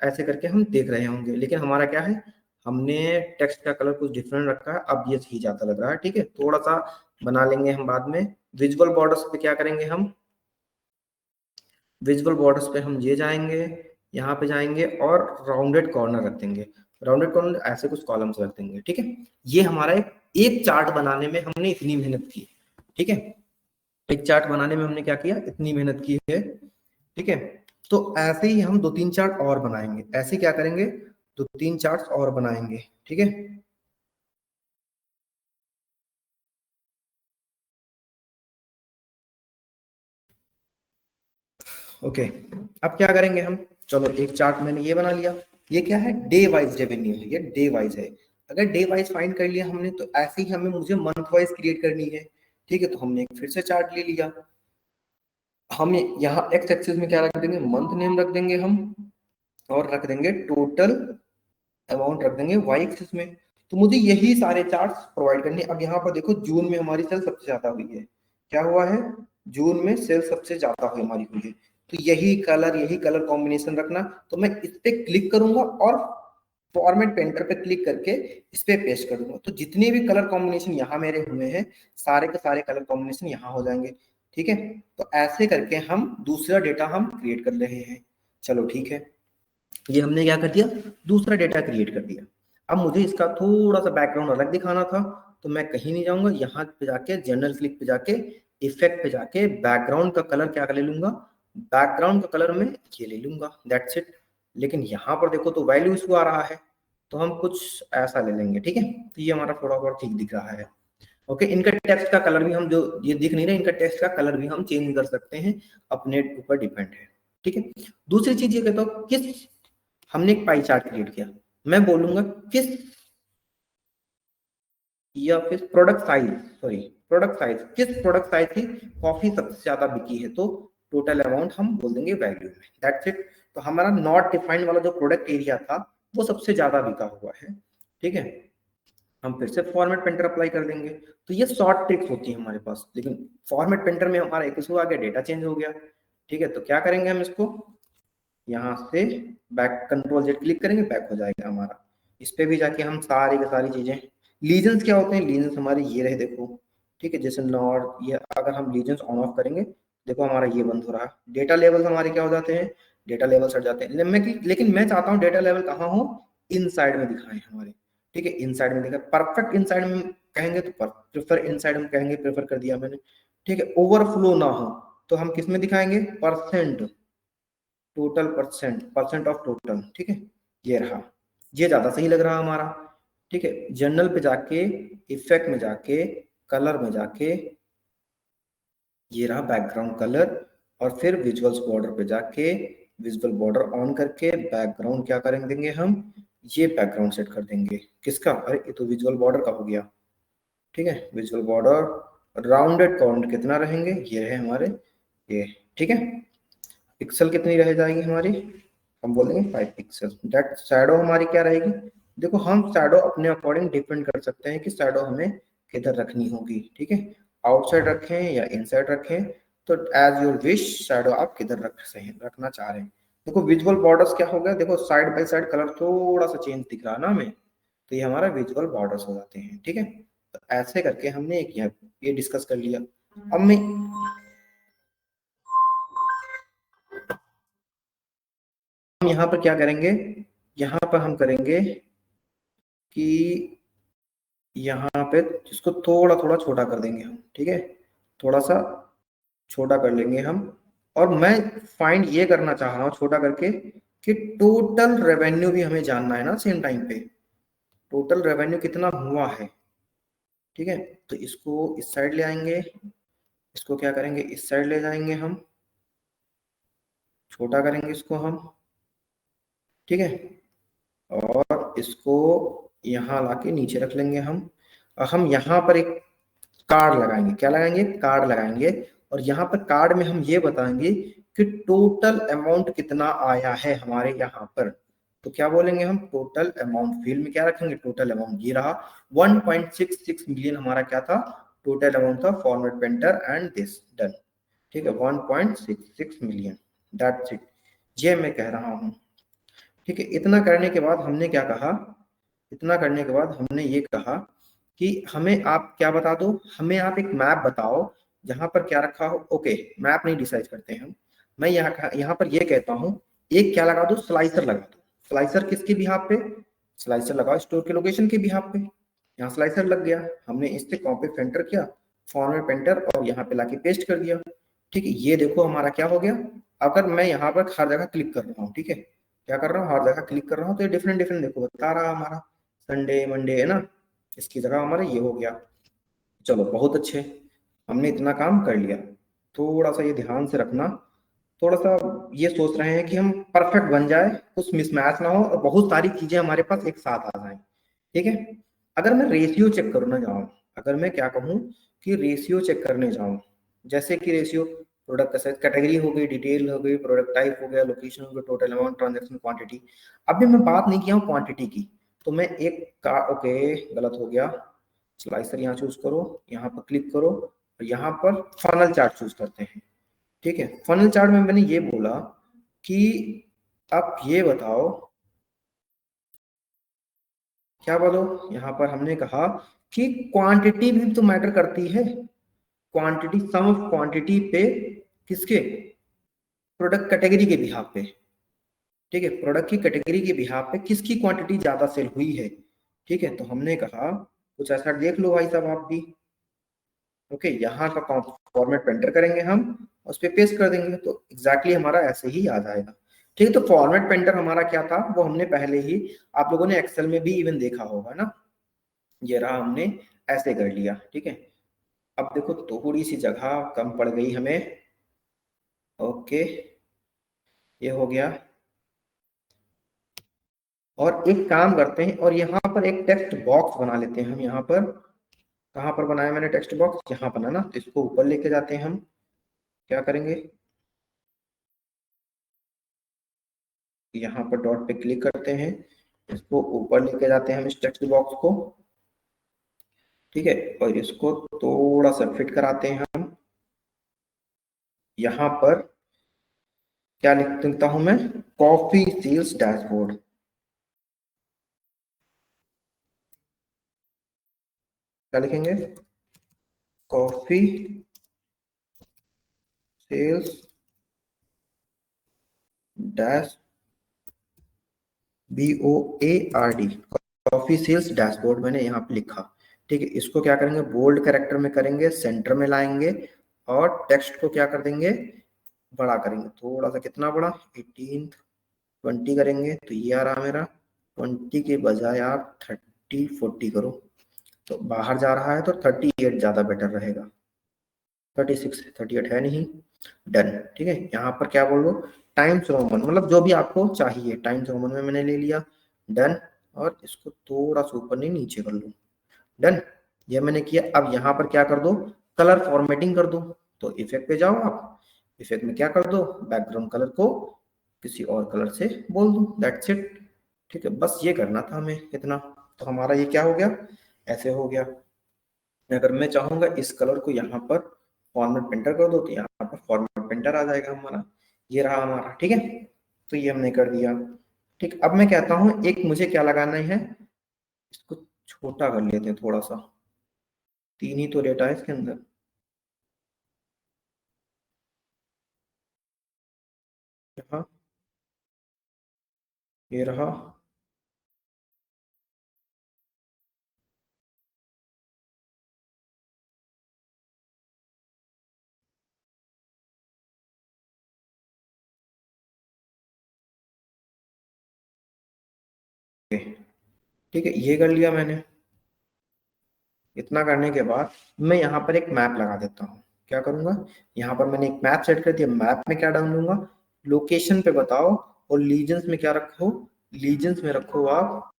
ऐसे करके हम देख रहे होंगे, लेकिन हमारा क्या है, हमने टेक्स्ट का कलर कुछ डिफरेंट रखा है, अब ये सही ज्यादा लग रहा है, ठीक है। थोड़ा सा बना लेंगे हम बाद में। विजुअल बॉर्डर्स पे क्या करेंगे हम, विजुअल बॉर्डर्स पे हम ये जाएंगे, यहाँ पे जाएंगे और राउंडेड कॉर्नर रख देंगे, राउंडेड कॉर्नर ऐसे कुछ कॉलम्स रख देंगे, ठीक है। ये हमारा एक चार्ट बनाने में हमने इतनी मेहनत की, ठीक है, एक चार्ट बनाने में हमने क्या किया, इतनी मेहनत की है, ठीक है। तो ऐसे ही हम 2-3 चार्ट और बनाएंगे, ऐसे क्या करेंगे, 2-3 चार्ट और बनाएंगे, ठीक है। ओके, अब क्या करेंगे हम, चलो एक चार्ट मैंने ये बना लिया, ये क्या है, डे वाइज रेवेन्यू है, ये डे वाइज है। अगर डे वाइज फाइंड कर लिया हमने, तो ऐसे ही हमें मुझे मंथ वाइज क्रिएट करनी है, ठीक है। तो हमने एक फिर से चार्ट ले लिया, हम यहाँ एक्स एक्सिस में क्या रख देंगे, मंथ नेम रख देंगे हम, और रख देंगे टोटल अमाउंट रख देंगे वाई एक्सिस में। तो मुझे यही सारे चार्ट्स प्रोवाइड करने। अब यहाँ पर देखो, जून में हमारी सेल सबसे ज्यादा हुई है, क्या हुआ है, जून में सेल सबसे ज्यादा हुई हमारी हुई है। तो यही कलर कॉम्बिनेशन रखना। तो मैं इस पे क्लिक करूंगा और फॉर्मेट पेंटर पे क्लिक करके इस पे पेस्ट कर दूंगा। तो जितने भी कलर कॉम्बिनेशन यहाँ मेरे हुए हैं, सारे के सारे कलर कॉम्बिनेशन यहाँ हो जाएंगे, ठीक है। तो ऐसे करके हम दूसरा डेटा हम क्रिएट कर रहे हैं। चलो ठीक है, ये हमने क्या कर दिया, दूसरा डेटा क्रिएट कर दिया। अब मुझे इसका थोड़ा सा बैकग्राउंड अलग दिखाना था, तो मैं कहीं नहीं जाऊंगा, यहाँ पे जाके जनरल क्लिक पे जाके इफेक्ट पे जाके बैकग्राउंड का कलर क्या कर ले लूंगा, बैकग्राउंड का कलर में ये ले लूंगा, दैट्स इट। लेकिन यहाँ पर देखो तो वैल्यू इशू आ रहा है, तो हम कुछ ऐसा ले लेंगे, ठीक है। तो ये हमारा थोड़ा बहुत ठीक दिख रहा है। ओके, इनका टेक्स्ट का कलर भी हम, जो ये दिख नहीं रहा, इनका टेक्स्ट का कलर भी हम चेंज कर सकते हैं, अपने ऊपर डिपेंड है, ठीक है। दूसरी चीज ये कहता हूँ, किस, हमने एक पाई चार्ट क्रिएट किया, मैं बोलूंगा किस, या फिर product size, sorry, product size, किस प्रोडक्ट साइज की कॉफी सबसे ज्यादा बिकी है, तो टोटल अमाउंट हम बोल देंगे वैल्यू में, दैट्स इट। तो हमारा नॉट डिफाइंड वाला जो प्रोडक्ट एरिया था, वो सबसे ज्यादा बिका हुआ है, ठीक है। हम फिर से फॉर्मेट पेंटर अप्लाई कर देंगे। तो ये शॉर्ट ट्रिक्स होती है हमारे पास, लेकिन फॉर्मेट पेंटर में हमारा एक इशू आ गया, डेटा चेंज हो गया, ठीक है। तो क्या करेंगे हम इसको, यहाँ से बैक, कंट्रोल जेड क्लिक करेंगे, बैक हो जाएगा हमारा। इस पे भी जाके हम सारी की सारी चीजें, लीजन्स क्या होते हैं, लीजन्स हमारे ये रहे देखो, ठीक है। जैसे नॉर्थ, ये अगर हम लीजन्स ऑन ऑफ करेंगे, देखो हमारा ये बंद हो रहा है। डेटा लेवल हमारे क्या हो जाते हैं, डेटा लेवल हट जाते हैं। लेकिन मैं चाहता हूँ डेटा लेवल कहाँ हो, इन साइड में दिखाएं हमारे, ठीक है। इन साइड में दिखा, परफेक्ट इन साइड में कहेंगे तो प्रेफर इन साइड में कहेंगे, प्रेफर कर दिया मैंने, ठीक है। ओवरफ्लो ना हो तो हम किस में दिखाएंगे, percent, total percent, percent of total, ठीक है। ये रहा, ये ज्यादा सही लग रहा हमारा, ठीक है। जनरल पे जाके, इफेक्ट में जाके, कलर में जाके, ये रहा बैकग्राउंड कलर, और फिर विजुअल्स बॉर्डर पे जाके विजुअल बॉर्डर ऑन करके बैकग्राउंड क्या करेंगे, देंगे हम, ये बैकग्राउंड सेट कर देंगे, किसका, अरे ये तो विजुअल बॉर्डर का हो गया, ठीक है। विजुअल बॉर्डर राउंडेड काउंट कितना रहेंगे, ये रहे हमारे ये, ठीक है। पिक्सल कितनी रह जाएगी हमारी, हम बोलेंगे 5 पिक्सल। दैट शैडो हमारी क्या रहेगी, देखो हम शैडो अपने अकॉर्डिंग डिपेंड कर सकते हैं कि शैडो हमें किधर रखनी होगी, ठीक है। आउटसाइड रखें या इनसाइड रखें, तो एज योर विश, शैडो आप किधर रखना चाह रहे हैं। देखो विजुअल बॉर्डर्स क्या हो गया, देखो साइड बाय साइड कलर थोड़ा सा चेंज दिख रहा है ना हमें, तो ये हमारा विजुअल बॉर्डर्स हो जाते हैं, ठीक है। तो ऐसे करके हमने एक ये डिस्कस कर लिया। अब मैं हम यहाँ पर क्या करेंगे, यहाँ पर हम करेंगे कि यहाँ पे इसको थोड़ा थोड़ा छोटा कर देंगे हम, ठीक है। थोड़ा सा छोटा कर लेंगे हम, और मैं फाइंड ये करना चाह रहा हूँ छोटा करके, कि टोटल रेवेन्यू भी हमें जानना है ना सेम टाइम पे, टोटल रेवेन्यू कितना हुआ है, ठीक है। तो इसको इस साइड ले आएंगे, इसको क्या करेंगे, इस साइड ले जाएंगे हम, छोटा करेंगे इसको हम, ठीक है। और इसको यहाँ लाके नीचे रख लेंगे हम, और हम यहाँ पर एक कार्ड लगाएंगे, क्या लगाएंगे, कार्ड लगाएंगे। और यहाँ पर कार्ड में हम ये बताएंगे कि टोटल अमाउंट कितना आया है हमारे यहाँ पर। तो क्या बोलेंगे हम, टोटल अमाउंट, फील्ड में क्या रखेंगे, टोटल अमाउंट, ये रहा 1.66 मिलियन हमारा क्या था, टोटल अमाउंट था, format painter and this done, ठीक है। 1.66 मिलियन, दैट्स इट, ये मैं कह रहा हूँ, ठीक है। इतना करने के बाद हमने क्या कहा, इतना करने के बाद हमने ये कहा कि हमें आप क्या बता दो, हमें आप एक मैप बताओ जहां पर क्या रखा हो। ओके, मैप नहीं डिसाइड करते हैं हम, मैं यहाँ पर ये कहता हूँ, एक क्या लगा दो, स्लाइसर लगा दो। स्लाइसर किसके बिहाफ पे, स्लाइसर लगाओ स्टोर के लोकेशन के बिहाफ पे। यहाँ स्लाइसर लग गया, हमने इससे कॉपी पेंटर किया, फॉर्मेट पेंटर, और यहाँ पे लाके पेस्ट कर दिया, ठीक है। ये देखो हमारा क्या हो गया, अगर मैं यहाँ पर हर जगह क्लिक कर रहा हूँ, ठीक है, क्या कर रहा हूँ, हर जगह क्लिक कर रहा हूँ, तो ये डिफरेंट डिफरेंट देखो बता रहा हमारा संडे मंडे है ना, इसकी जगह हमारा ये हो गया। चलो बहुत अच्छे, हमने इतना काम कर लिया। थोड़ा सा ये ध्यान से रखना, थोड़ा सा ये सोच रहे हैं कि हम परफेक्ट बन जाए, कुछ मिसमैच ना हो और बहुत सारी चीजें हमारे पास एक साथ आ जाए, ठीक है। अगर मैं रेशियो चेक करना जाऊं, अगर मैं क्या कहूं कि रेशियो चेक करने जाऊं, जैसे कि रेशियो प्रोडक्ट कैटेगरी हो गई, डिटेल हो गई, प्रोडक्ट टाइप हो गया, लोकेशन हो गया, टोटल अमाउंट, ट्रांजेक्शन क्वांटिटी। अभी मैं बात नहीं किया हूँ क्वांटिटी की, तो मैं एक का ओके, गलत हो गया। स्लाइसर यहाँ चूज करो, यहाँ पर क्लिक करो और यहाँ पर फनल चार्ट चूज करते हैं, ठीक है। फनल चार्ट में मैंने ये बोला कि आप ये बताओ, क्या बोलो, यहाँ पर हमने कहा कि क्वांटिटी भी तो मैटर करती है। क्वांटिटी, सम ऑफ क्वांटिटी पे किसके, प्रोडक्ट कैटेगरी के बिहाफ पे, ठीक है, प्रोडक्ट की कैटेगरी के बिहाफ पे किसकी क्वांटिटी ज्यादा सेल हुई है, ठीक है। तो हमने कहा कुछ ऐसा देख लो भाई साहब आप भी, ओके, यहाँ का फॉर्मेट पेंटर करेंगे हम, उस पर पेस्ट कर देंगे, तो एग्जैक्टली हमारा ऐसे ही आ जाएगा, ठीक है। तो फॉर्मेट पेंटर हमारा क्या था, वो हमने पहले ही, आप लोगों ने एक्सेल में भी इवन देखा होगा ना, ये रहा, हमने ऐसे कर लिया, ठीक है। अब देखो थोड़ी सी जगह कम पड़ गई हमें, ओके, ये हो गया। और एक काम करते हैं, और यहाँ पर एक टेक्स्ट बॉक्स बना लेते हैं हम, यहाँ पर कहाँ पर बनाया मैंने टेक्स्ट बॉक्स, यहाँ बना ना, तो इसको ऊपर लेके जाते हैं हम, क्या करेंगे, यहाँ पर डॉट पे क्लिक करते हैं, इसको ऊपर लेके जाते हैं हम इस टेक्स्ट बॉक्स को, ठीक है, और इसको थोड़ा सा फिट कराते हैं हम। यहाँ पर क्या लिख देता हूं मैं, कॉफी सेल्स डैशबोर्ड, क्या लिखेंगे, coffee sales dash BOARD, coffee sales dashboard मैंने यहाँ पे लिखा, ठीक है। इसको क्या करेंगे, बोल्ड कैरेक्टर में करेंगे, सेंटर में लाएंगे, और टेक्स्ट को क्या कर देंगे, बड़ा करेंगे, थोड़ा सा, कितना बड़ा, 18 20 करेंगे, तो ये आ रहा मेरा, 20 के बजाय आप 30 40 करो, तो बाहर जा रहा है तो 38 ज्यादा बेटर रहेगा, 36 38 है नहीं, डन, ठीक है। यहाँ पर क्या बोल दो, टाइम्स रोमन, मतलब जो भी आपको चाहिए टाइम्स रोमन में मैंने ले लिया, डन। और इसको थोड़ा सा ऊपर नहीं नीचे कर लो, डन, ये मैंने किया। अब यहाँ पर क्या कर दो, कलर फॉर्मेटिंग कर दो, तो इफेक्ट पे जाओ आप, इफेक्ट में क्या कर दो, बैकग्राउंड कलर को किसी और कलर से बोल दो, दैट्स इट, ठीक है। बस ये करना था हमें इतना, तो हमारा ये क्या हो गया, ऐसे हो गया। अगर मैं चाहूंगा इस कलर को यहाँ पर फॉर्मेट पेंटर कर दो, तो यहाँ पर फॉर्मेट पेंटर आ जाएगा हमारा, ये रहा हमारा, ठीक है। तो ये हमने कर दिया, ठीक। अब मैं कहता हूँ एक मुझे क्या लगाना है, इसको छोटा कर लेते हैं थोड़ा सा, 3 ही तो डेटा है इसके अंदर, यहाँ, ये रहा, ठीक है, ये कर लिया मैंने। इतना करने के बाद मैं यहाँ पर एक मैप लगा देता हूँ, क्या करूंगा, यहाँ पर मैंने एक मैप सेट कर दिया, मैप में क्या डालूंगा, लोकेशन पे बताओ, और लीजन्स में क्या रखो, लीजन्स में रखो आप,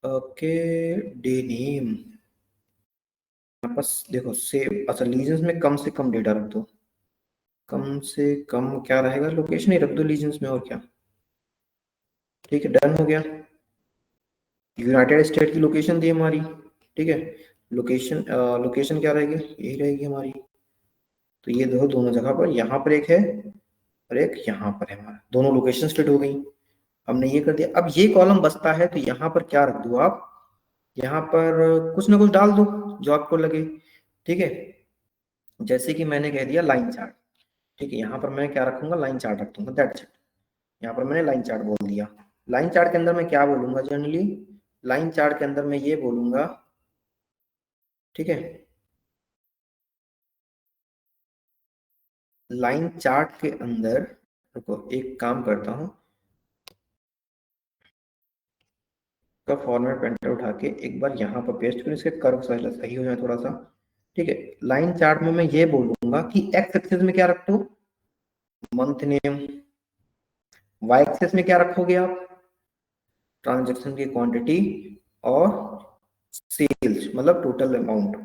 ओके, डे नेम, बस देखो सेव, अच्छा लीजन्स में कम से कम डेटा रख दो, कम से कम क्या रहेगा, लोकेशन ही रख दो लीजन्स में, और क्या, ठीक है, डन हो गया। यूनाइटेड स्टेट की लोकेशन थी हमारी, ठीक है, लोकेशन, लोकेशन क्या रहेगी, यही रहेगी हमारी, तो ये दो, दोनों जगह पर, यहाँ पर एक है और एक यहाँ पर है, हमारा दोनों लोकेशन स्प्लिट हो गई, हमने ये कर दिया। अब ये कॉलम बचता है, तो यहाँ पर क्या रख दो आप, यहाँ पर कुछ ना कुछ डाल दो जो आपको लगे, ठीक है। जैसे कि मैंने कह दिया लाइन चार्ट, ठीक है, यहाँ पर मैं क्या रखूंगा, लाइन चार्ट रख दूंगा, दैट्स इट। यहाँ पर मैंने लाइन चार्ट बोल दिया। लाइन चार्ट के अंदर मैं क्या बोलूंगा जनरली, लाइन चार्ट के अंदर मैं ये बोलूंगा, ठीक है, लाइन चार्ट के अंदर रुको, एक काम करता हूँ, का फॉर्मेट प्रिंटर उठा के एक बार यहाँ पर पेस्ट करूँ, इसके कर्व सही हो जाए थोड़ा सा। ठीक है, लाइन चार्ट में मैं ये बोलूंगा कि एक्स एक्सिस में क्या रखते हो, मंथ नेम, वाई एक्सिस में क्या रखोगे आप, ट्रांजेक्शन की क्वांटिटी और सेल्स मतलब total amount,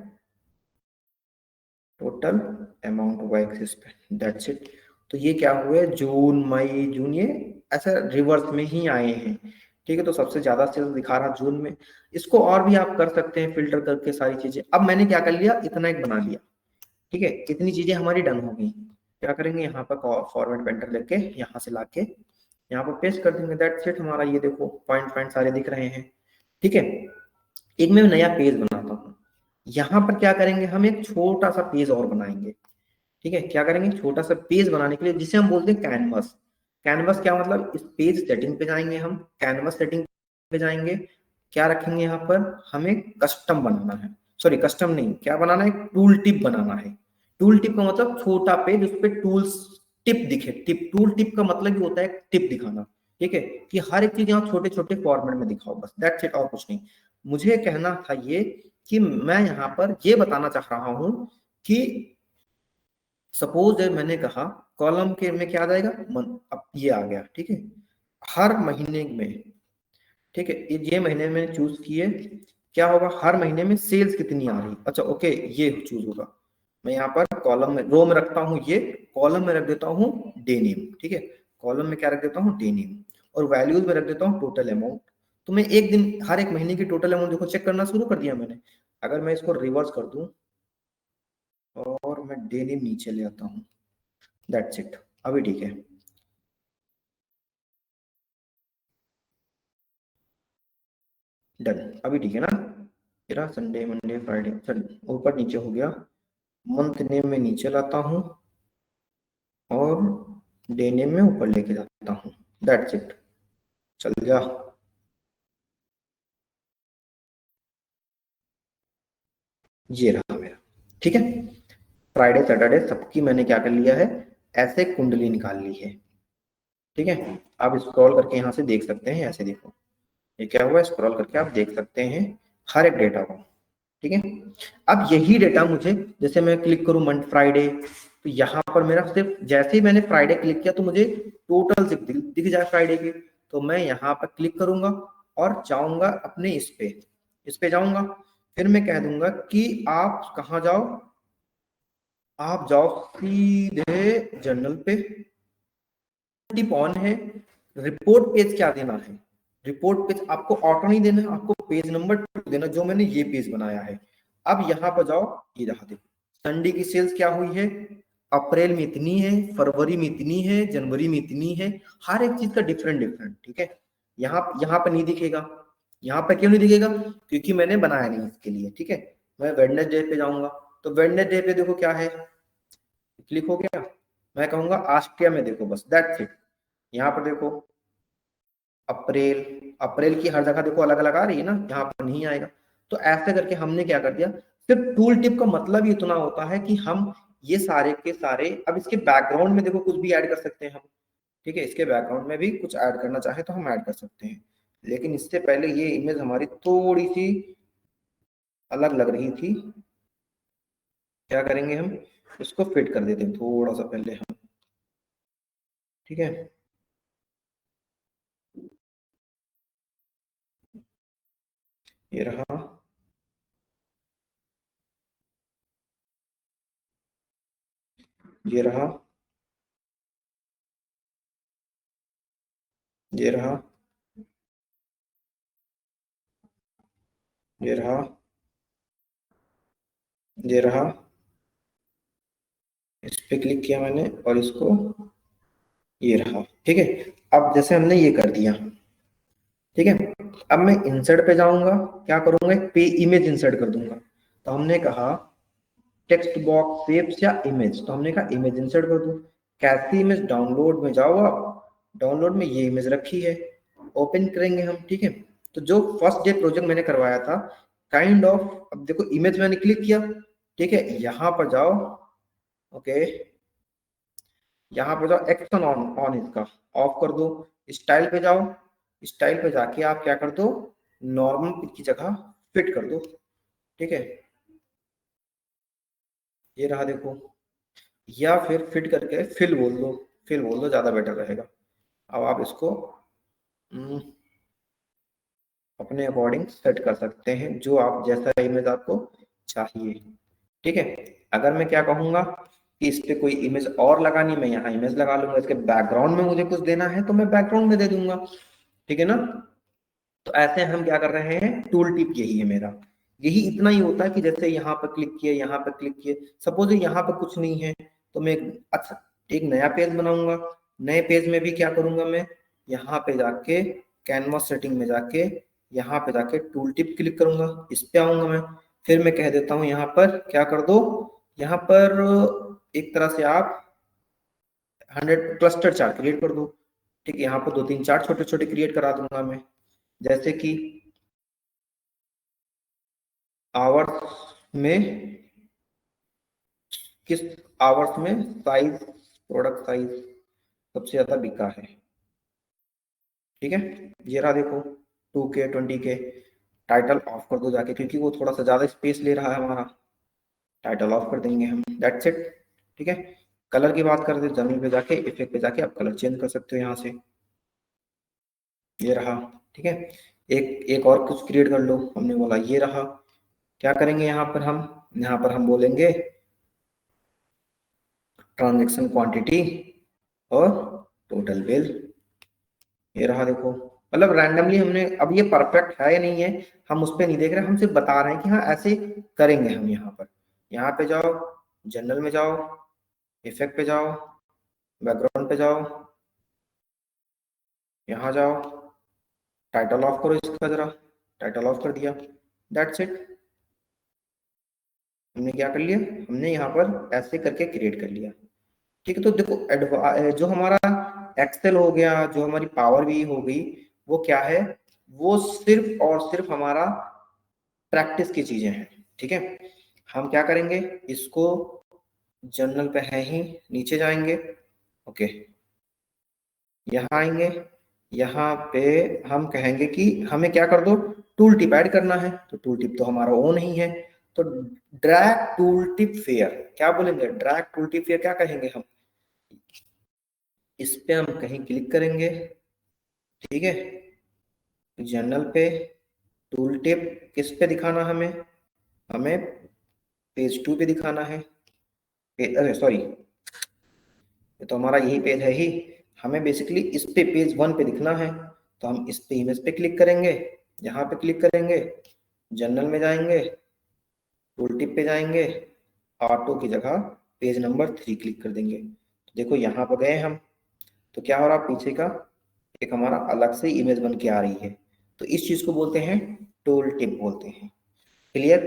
total amount y axis पे, दैट्स इट। तो ये क्या हुए, जून मई जून, ये ऐसा रिवर्स में ही आए हैं। ठीक है, तो सबसे ज्यादा सेल्स दिखा रहा जून में। इसको और भी आप कर सकते हैं फिल्टर करके सारी चीजें। अब मैंने क्या कर लिया, इतना एक बना लिया। ठीक है, इतनी चीजें हमारी डन हो गई। क्या करेंगे, यहाँ पर फॉर्मेट पेंटर लेके यहाँ से लाके यहाँ पर पेस्ट कर देंगे, दैट्स इट। हमारा ये देखो पॉइंट पॉइंट सारे दिख रहे हैं। ठीक है, एक मैं नया पेज बनाता हूँ। यहाँ पर क्या करेंगे, हम एक छोटा सा पेज और बनाएंगे। ठीक है, क्या करेंगे, छोटा सा पेज बनाने के लिए जिसे हम बोलते हैं कैनवस। कैनवस क्या मतलब, इस पेज सेटिंग पे जाएंगे हम, कैनवस सेटिंग पे जाएंगे, क्या रखेंगे यहाँ पर, हमें कस्टम बनाना है, सॉरी कस्टम नहीं, क्या बनाना है, टूल टिप बनाना है। टूल टिप का मतलब छोटा पेज, उस पर टूल्स टिप दिखे, टिप, टूल टिप का मतलब ही होता है टिप दिखाना। ठीक है, कि हर एक चीज यहाँ छोटे छोटे फॉर्मेट में दिखाओ, बस दैट्स इट, और कुछ नहीं। मुझे कहना था ये कि मैं यहाँ पर ये बताना चाह रहा हूं कि सपोज मैंने कहा कॉलम के में क्या आ जाएगा, अब ये आ गया। ठीक है, हर महीने में, ठीक है, ये महीने में चूज किए, क्या होगा, हर महीने में सेल्स कितनी आ रही, अच्छा ओके, ये चूज होगा। मैं यहाँ पर कॉलम में, रो में रखता हूँ ये, कॉलम में रख देता हूँ डे नेम। ठीक है, कॉलम में क्या रख देता हूँ, डे नेम, और वैल्यूज में रख देता हूँ टोटल अमाउंट। तो मैं एक दिन, हर एक महीने की टोटल अमाउंट देखो चेक करना शुरू कर दिया मैंने। अगर मैं इसको रिवर्स कर दूं और मैं डे नेम नीचे ले आता हूँ, दैट्स इट, अभी ठीक है। डन, अभी ठीक है ना। मेरा संडे मंडे फ्राइडे, ऊपर नीचे हो गया। मंथ नेम में नीचे लाता हूँ और डे नेम में ऊपर लेके जाता हूँ, दैट्स इट। चल जा, ये रहा मेरा। ठीक है, फ्राइडे सैटरडे सबकी मैंने क्या कर लिया है, ऐसे कुंडली निकाल ली है। ठीक है, आप स्क्रॉल करके यहाँ से देख सकते हैं, ऐसे देखो ये क्या हुआ, स्क्रॉल करके आप देख सकते हैं हर एक डेटा को। ठीक है, अब यही डेटा मुझे, जैसे मैं क्लिक करूं मंथ फ्राइडे, तो यहाँ पर मेरा सिर्फ जैसे ही मैंने फ्राइडे क्लिक किया तो मुझे टोटल दिख जाए फ्राइडे के। तो मैं यहाँ पर क्लिक करूंगा और जाऊंगा अपने इस पे जाऊंगा, फिर मैं कह दूंगा कि आप कहाँ जाओ, आप जाओ सीधे जर्नल पे। टिप ऑन है, रिपोर्ट पेज क्या देना है, रिपोर्ट पेज आपको ऑटो नहीं देना, आपको पेज नंबर 2 देना, जो मैंने ये पेज बनाया है। अब यहाँ पर जाओ, ये रहा देखो, संडे की सेल्स क्या हुई है, अप्रैल में इतनी है, फरवरी में इतनी है, जनवरी में इतनी है, हर एक चीज का डिफरेंट डिफरेंट। ठीक है, यहाँ पर नहीं दिखेगा, यहाँ पर क्यों नहीं दिखेगा, क्योंकि मैंने बनाया नहीं इसके लिए। ठीक है, मैं वेडनेसडे पे जाऊंगा, तो वेडनेसडे पे देखो क्या है, क्लिक हो गया, मैं कहूंगा आस्ट्रिया में देखो, बस दैट्स इट। यहाँ पर देखो अप्रैल, अप्रैल की हर जगह देखो अलग अलग आ रही है ना, यहाँ पर नहीं आएगा। तो ऐसे करके हमने क्या कर दिया, सिर्फ टूल टिप का मतलब ही इतना होता है कि हम ये सारे के सारे, अब इसके बैकग्राउंड में देखो कुछ भी ऐड कर सकते हैं हम। ठीक है, इसके बैकग्राउंड में भी कुछ ऐड करना चाहे तो हम ऐड कर सकते हैं, लेकिन इससे पहले ये इमेज हमारी थोड़ी सी अलग लग रही थी। क्या करेंगे हम, इसको फिट कर देते हैं थोड़ा सा पहले हम। ठीक है, ये रहा, ये रहा, ये रहा, ये रहा, ये रहा, इस पे क्लिक किया मैंने और इसको, ये रहा। ठीक है, अब जैसे हमने ये कर दिया, ठीक है, अब मैं इंसर्ट पे जाऊंगा, क्या करूंगा, एक पे इमेज इंसर्ट कर दूंगा। तो हमने कहा टेक्स्ट बॉक्स शेप्स या इमेज, तो हमने कहा इमेज इंसर्ट कर दो। कैसी इमेज, डाउनलोड में जाओ आप, डाउनलोड में ये इमेज रखी है, ओपन करेंगे हम। ठीक है, तो जो फर्स्ट डे प्रोजेक्ट मैंने करवाया था, काइंड ऑफ, अब देखो इमेज मैंने क्लिक किया, ठीक है, यहाँ पर जाओ, ओके, यहाँ पे जाओ, एक्शन ऑन ऑन इसका ऑफ कर दो, स्टाइल पे जाओ, स्टाइल पे जाके आप क्या कर दो, नॉर्मल पिक की जगह फिट कर दो। ठीक है, ये रहा देखो, या फिर फिट करके फिल बोल दो, फिल बोल दो, ज्यादा बेटर रहेगा। अब आप इसको हम्म, अपने अकॉर्डिंग सेट कर सकते हैं, जो आप जैसा इमेज आपको चाहिए। ठीक है, अगर मैं क्या कहूंगा कि इस पे कोई इमेज और लगानी, मैं यहाँ इमेज लगा लूंगा, इसके बैकग्राउंड में मुझे कुछ देना है तो मैं बैकग्राउंड में दे दूंगा। ठीक है ना, तो ऐसे हम क्या कर रहे हैं, टूल टिप यही है मेरा, यही इतना ही होता है कि जैसे यहाँ पर क्लिक किए, यहाँ पर क्लिक किए, सपोज यहाँ पर कुछ नहीं है तो मैं अच्छा एक नया पेज बनाऊंगा। नए पेज में भी क्या करूंगा मैं, यहाँ पे जाके कैनवास सेटिंग में जाके, यहाँ पे जाके टूल टिप क्लिक करूंगा, इस पे आऊंगा मैं, फिर मैं कह देता हूँ यहाँ पर क्या कर दो, यहाँ पर एक तरह से आप 100 क्लस्टर चार्ट क्रिएट कर दो। ठीक है, यहाँ पर 2-3 चार्ट छोटे छोटे क्रिएट करा दूंगा मैं, जैसे कि आवर्स में, किस आवर्स में साइज, प्रोडक्ट साइज सबसे ज्यादा बिका है। ठीक है, ये रहा देखो 2K 20K। टाइटल ऑफ कर दो जाके, क्योंकि वो थोड़ा सा ज्यादा स्पेस ले रहा है हमारा, टाइटल ऑफ कर देंगे हम, दैट्स इट। ठीक है, कलर की बात करते, जमीन पे जाके इफेक्ट पे जाके आप कलर चेंज कर सकते हो यहाँ से, ये रहा। ठीक है, एक एक और कुछ क्रिएट कर लो, हमने बोला ये रहा। क्या करेंगे यहाँ पर हम, यहाँ पर हम बोलेंगे ट्रांजेक्शन क्वांटिटी और टोटल बिल, ये रहा देखो। मतलब रैंडमली हमने, अब ये परफेक्ट है या नहीं है हम उस पर नहीं देख रहे, हम सिर्फ बता रहे हैं कि हाँ ऐसे करेंगे हम। यहाँ पर, यहाँ पे जाओ, जनरल में जाओ, इफेक्ट पे जाओ, बैकग्राउंड पे जाओ, यहाँ जाओ, टाइटल ऑफ करो इसका जरा, टाइटल ऑफ कर दिया, दैट्स इट। हमने क्या कर लिया, हमने यहाँ पर ऐसे करके क्रिएट कर लिया। ठीक है, तो देखो जो हमारा एक्सेल हो गया, जो हमारी पावर भी हो गई, वो क्या है, वो सिर्फ और सिर्फ हमारा प्रैक्टिस की चीजें हैं। ठीक है, हम क्या करेंगे, इसको जर्नल पे है ही, नीचे जाएंगे, ओके, यहाँ आएंगे, यहाँ पे हम कहेंगे कि हमें क्या कर दो, टूल टिप ऐड करना है, तो टूल टिप तो हमारा वो नहीं है, तो ड्रैग टूल टिप फेयर, क्या बोलेंगे, ड्रैग टूल टिप फेयर क्या कहेंगे हम, इस पे हम कहीं क्लिक करेंगे। ठीक है, जर्नल पे टूल टिप किस पे दिखाना हमें, हमें पेज 2 पे दिखाना है, अरे सॉरी, ये तो हमारा यही पेज है ही, हमें बेसिकली इस पे पेज 1 पे दिखना है, तो हम इस पे इमेज पे क्लिक करेंगे, यहाँ पे क्लिक करेंगे, जर्नल में जाएंगे, टूल टिप पे जाएंगे, ऑटो की जगह पेज नंबर 3 क्लिक कर देंगे, तो देखो यहाँ पर गए हम, तो क्या हो रहा पीछे का एक हमारा अलग से इमेज बन के आ रही है, तो इस चीज को बोलते हैं टूल टिप बोलते हैं। क्लियर,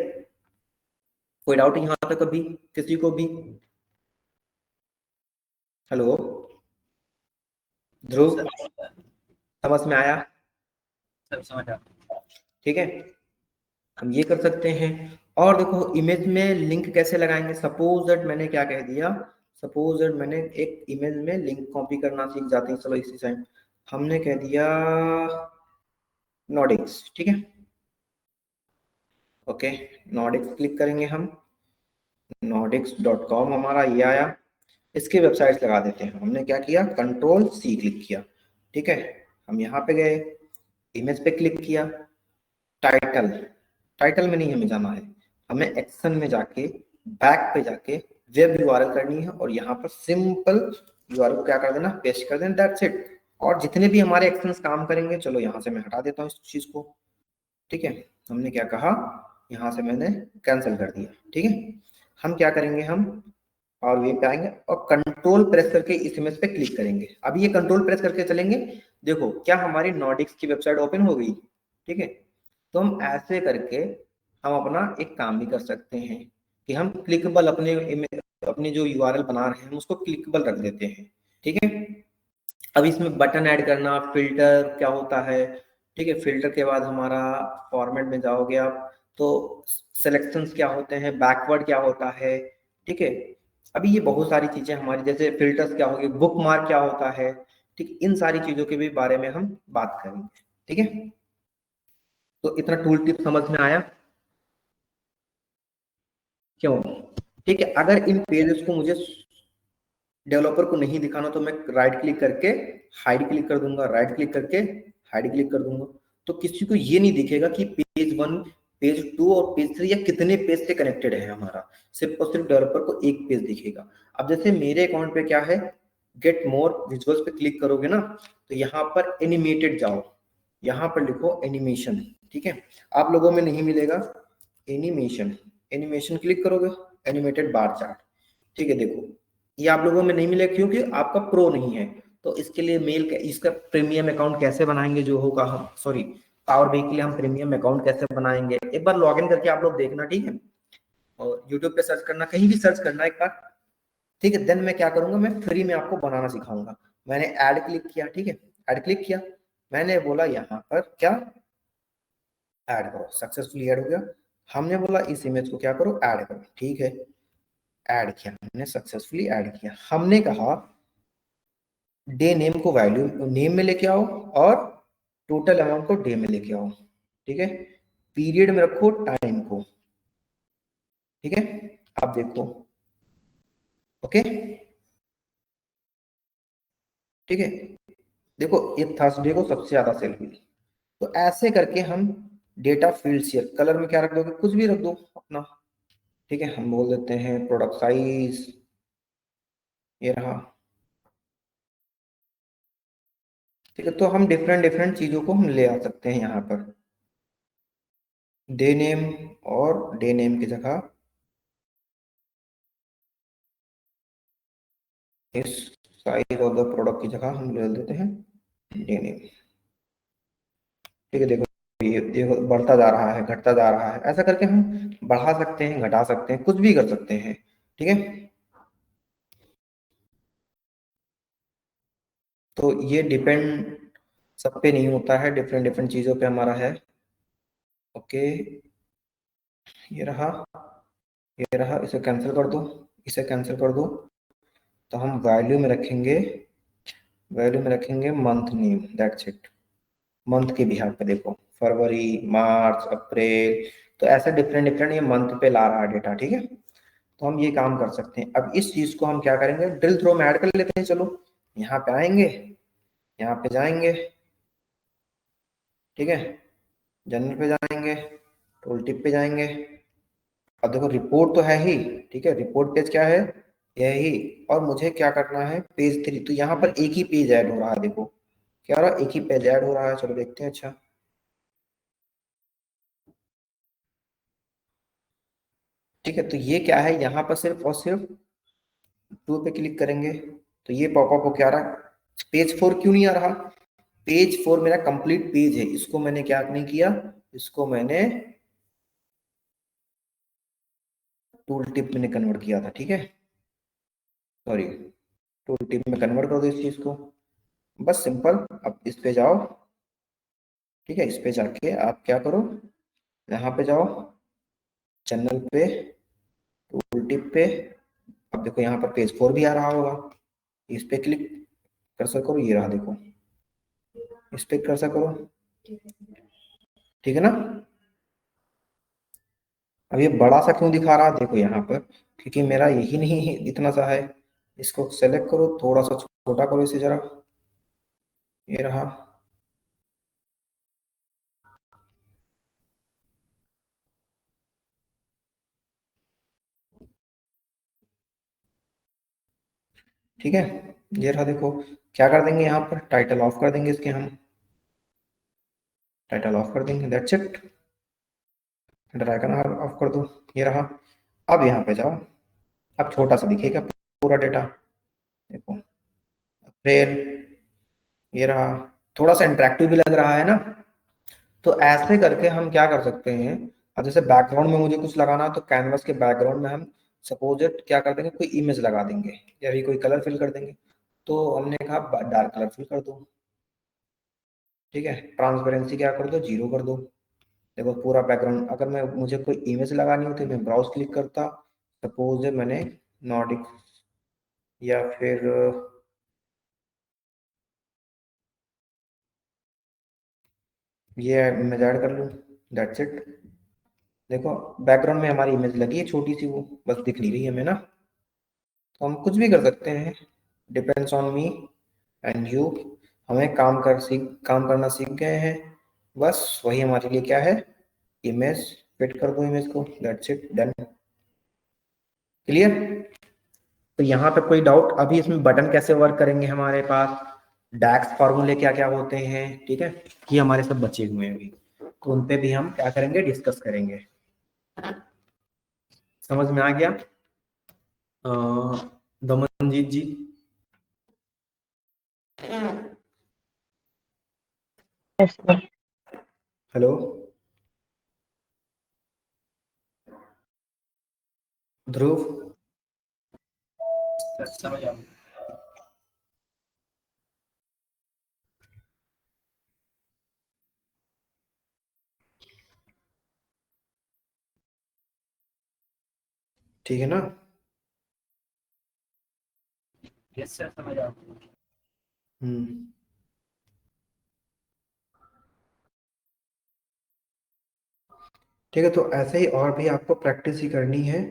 कोई डाउट यहाँ तक अभी किसी को भी, हेलो ध्रुव, समझ में आया, सब समझ आ, ठीक है, हम ये कर सकते हैं। और देखो इमेज में लिंक कैसे लगाएंगे, सपोज दैट मैंने क्या कह दिया, सपोज दैट मैंने एक इमेज में लिंक कॉपी करना सीख जाते हैं, चलो इसी टाइम हमने कह दिया नॉडिक्स, ठीक है, ओके, नॉडिक्स क्लिक करेंगे हम, नॉडिक्स.com हमारा ये आया, इसकी वेबसाइट लगा देते हैं, हमने क्या किया, Ctrl+C क्लिक किया। ठीक है, हम यहाँ पे गए, इमेज पे क्लिक किया, टाइटल, टाइटल में नहीं हमें जाना है, हमें एक्शन में जाके बैक पे जाके वेब यूआरएल करनी है, और यहाँ पर सिंपल यूआरएल को क्या कर देना, पेस्ट कर देना, दैट्स इट। और जितने भी हमारे एक्शंस काम करेंगे, चलो यहाँ से मैं हटा देता हूँ इस चीज को। ठीक है, हमने क्या कहा, यहाँ से मैंने कैंसिल कर दिया। ठीक है, हम क्या करेंगे, हम और वे पे आएंगे और कंट्रोल प्रेस करके इस इमेज पे क्लिक करेंगे। अभी ये कंट्रोल प्रेस करके चलेंगे, देखो क्या हमारी नॉडिक्स की वेबसाइट ओपन हो गई। ठीक है, तो हम ऐसे करके हम अपना एक काम भी कर सकते हैं कि हम क्लिकेबल अपने जो यूआरएल बना रहे हैं हम उसको क्लिकेबल रख देते हैं। ठीक है, अब इसमें बटन ऐड करना, फिल्टर क्या होता है, ठीक है, फिल्टर के बाद हमारा फॉर्मेट में जाओगे आप, तो सिलेक्शंस क्या होते हैं, बैकवर्ड क्या होता है, ठीक है, अभी ये बहुत सारी चीजें हमारी, जैसे फिल्टर्स क्या होगी, बुक मार्क क्या होता है, ठीक, इन सारी चीजों के भी बारे में हम बात करेंगे। ठीक है, तो इतना टूल टिप समझ में आया? क्यों? ठीक है, अगर इन पेजेस को मुझे डेवलपर को नहीं दिखाना तो मैं राइट क्लिक करके हाइड क्लिक कर दूंगा, राइट क्लिक करके हाइड क्लिक कर दूंगा। तो किसी को ये नहीं दिखेगा कि पेज वन, पेज टू और पेज थ्री या कितने पेज से कनेक्टेड है हमारा, सिर्फ और सिर्फ डेवलपर को एक पेज दिखेगा। अब जैसे मेरे अकाउंट पे क्या है, गेट मोर विजुअल्स पे क्लिक करोगे ना, तो यहाँ पर एनिमेटेड जाओ, यहाँ पर लिखो एनिमेशन। ठीक है, आप लोगों में नहीं मिलेगा एनिमेशन, एनिमेशन क्लिक करोगे, एनिमेटेड बार चार्ट। ठीक है, देखो ये आप लोगों में नहीं मिलेगा क्योंकि आपका प्रो नहीं है। तो इसके लिए इसका प्रीमियम अकाउंट कैसे बनाएंगे जो होगा, हम सॉरी, पावर बी के लिए हम प्रीमियम अकाउंट कैसे बनाएंगे, एक बार लॉगिन करके आप लोग देखना। ठीक है, और यूट्यूब पे सर्च करना, कहीं भी सर्च करना एक बार। ठीक है, देन मैं क्या करूंगा, मैं फ्री में आपको बनाना सिखाऊंगा। मैंने ऐड क्लिक किया, ठीक है, ऐड क्लिक किया, मैंने बोला यहाँ पर क्या, ऐड करो, सक्सेसफुली ऐड हो गया। हमने बोला इस इमेज को क्या करो, ऐड करो। ठीक है, ऐड किया, हमने सक्सेसफुली ऐड किया। हमने कहा डे नेम को वैल्यू नेम में लेके आओ और टोटल अमाउंट को डे में लेके आओ। ठीक है, पीरियड में रखो टाइम को। ठीक है, अब देखो, ओके, ठीक है, देखो ये थर्सडे को सबसे ज्यादा सेल हुई। तो ऐसे करके हम डेटा फील्ड शेयर, कलर में क्या रख दोगे, कुछ भी रख दो अपना। ठीक है, हम बोल देते हैं प्रोडक्ट साइज, ये रहा। ठीक है, तो हम डिफरेंट डिफरेंट चीजों को हम ले आ सकते हैं यहाँ पर, डे नेम, और डे नेम की जगह इस साइज ऑफ द प्रोडक्ट की जगह हम ले देते हैं डे नेम। ठीक है, देखो ये बढ़ता जा रहा है, घटता जा रहा है, ऐसा करके हम बढ़ा सकते हैं, घटा सकते हैं, कुछ भी कर सकते हैं। ठीक है, तो ये डिपेंड सब पे नहीं होता है, डिफरेंट डिफरेंट चीजों पे हमारा है। ओके, ये रहा, ये रहा, इसे कैंसिल कर दो, इसे कैंसिल कर दो। तो हम वैल्यू में रखेंगे, वैल्यू में रखेंगे month name, that's it. Month के बिहार पे देखो, फरवरी, मार्च, अप्रैल, तो ऐसे डिफरेंट डिफरेंट ये मंथ पे ला रहा है डेटा। ठीक है, तो हम ये काम कर सकते हैं। अब इस चीज को हम क्या करेंगे, ड्रिल थ्रो में ऐड कर लेते हैं। चलो यहाँ पे आएंगे, यहाँ पे जाएंगे, ठीक है, जनरल पे जाएंगे, टूल टिप पे जाएंगे। अब देखो रिपोर्ट तो है ही, ठीक है, रिपोर्ट पेज क्या है, यही। और मुझे क्या करना है, पेज थ्री, तो यहाँ पर एक ही पेज ऐड हो रहा है, देखो क्या हो रहा है, एक ही पेज ऐड हो रहा है। चलो देखते हैं। अच्छा, ठीक है, तो ये क्या है, यहाँ पर सिर्फ और सिर्फ टू पे क्लिक करेंगे तो ये पॉपअप हो क्या आ रहा है, पेज फोर क्यों नहीं आ रहा, पेज फोर मेरा कंप्लीट पेज है, इसको मैंने क्या नहीं किया, इसको मैंने टूल टिप में कन्वर्ट किया था। ठीक है, सॉरी, टूल टिप में कन्वर्ट कर दो इस चीज को, बस सिंपल। अब इस पे जाओ, ठीक है, इस पे जाके आप क्या करो, यहाँ पे जाओ, चैनल पे, टूल टिप पे। अब देखो यहाँ पर पेज फोर भी आ रहा होगा, इस पे क्लिक कर सको, ये रहा देखो, इस पे कर सको, ठीक है ना। अब ये बड़ा सा क्यों दिखा रहा है, देखो यहाँ पर, क्योंकि मेरा यही नहीं है, इतना सा है। इसको सेलेक्ट करो, थोड़ा सा छोटा करो इसे जरा, ये रहा। ठीक है, ये रहा देखो। क्या कर देंगे, यहाँ पर टाइटल ऑफ कर देंगे इसके हम, टाइटल ऑफ कर देंगे, दैट्स इट। ड्रैगन ऑफ कर दो, ये रहा। अब यहाँ पे जाओ, अब छोटा सा दिखेगा पूरा डेटा, देखो अप्रैल, ये रहा। थोड़ा सा इंटरेक्टिव भी लग रहा है ना। तो ऐसे करके हम क्या कर सकते हैं, अब जैसे बैकग्राउंड में मुझे कुछ लगाना है तो कैनवस के बैकग्राउंड में हम सपोज इट क्या कर देंगे, कोई इमेज लगा देंगे या भी कोई कलर फिल कर देंगे। तो हमने कहा डार्क कलर फिल कर दो, ठीक है, ट्रांसपेरेंसी क्या कर दो, जीरो कर दो। देखो पूरा बैकग्राउंड, अगर मैं मुझे कोई इमेज लगानी होती तो मैं ब्राउज क्लिक करता, सपोज मैंने नॉर्डिक या फिर ये मैं ऐड कर लूँ, दैट्स इट। देखो बैकग्राउंड में हमारी इमेज लगी है छोटी सी, वो बस दिख नहीं रही है हमें ना। तो हम कुछ भी कर सकते हैं, depends on me and you. हमें काम करना सीख गए हैं, बस वही हमारे लिए क्या है, इमेज। फिट कर दो इमेज को, दैट्स इट, डन। क्लियर? तो यहाँ पे कोई डाउट? अभी इसमें बटन कैसे वर्क करेंगे, हमारे पास डैक्स फॉर्मूले क्या क्या होते हैं, ठीक है, ये हमारे सब बचे हुए हैं अभी, तो उन पे भी हम क्या करेंगे, डिस्कस करेंगे। समझ में आ गया दमनजीत जी? हेलो ध्रुव? समझ आ गया। ठीक है ना? यस सर, समझ आ गया। ठीक है, तो ऐसे ही और भी आपको प्रैक्टिस ही करनी है,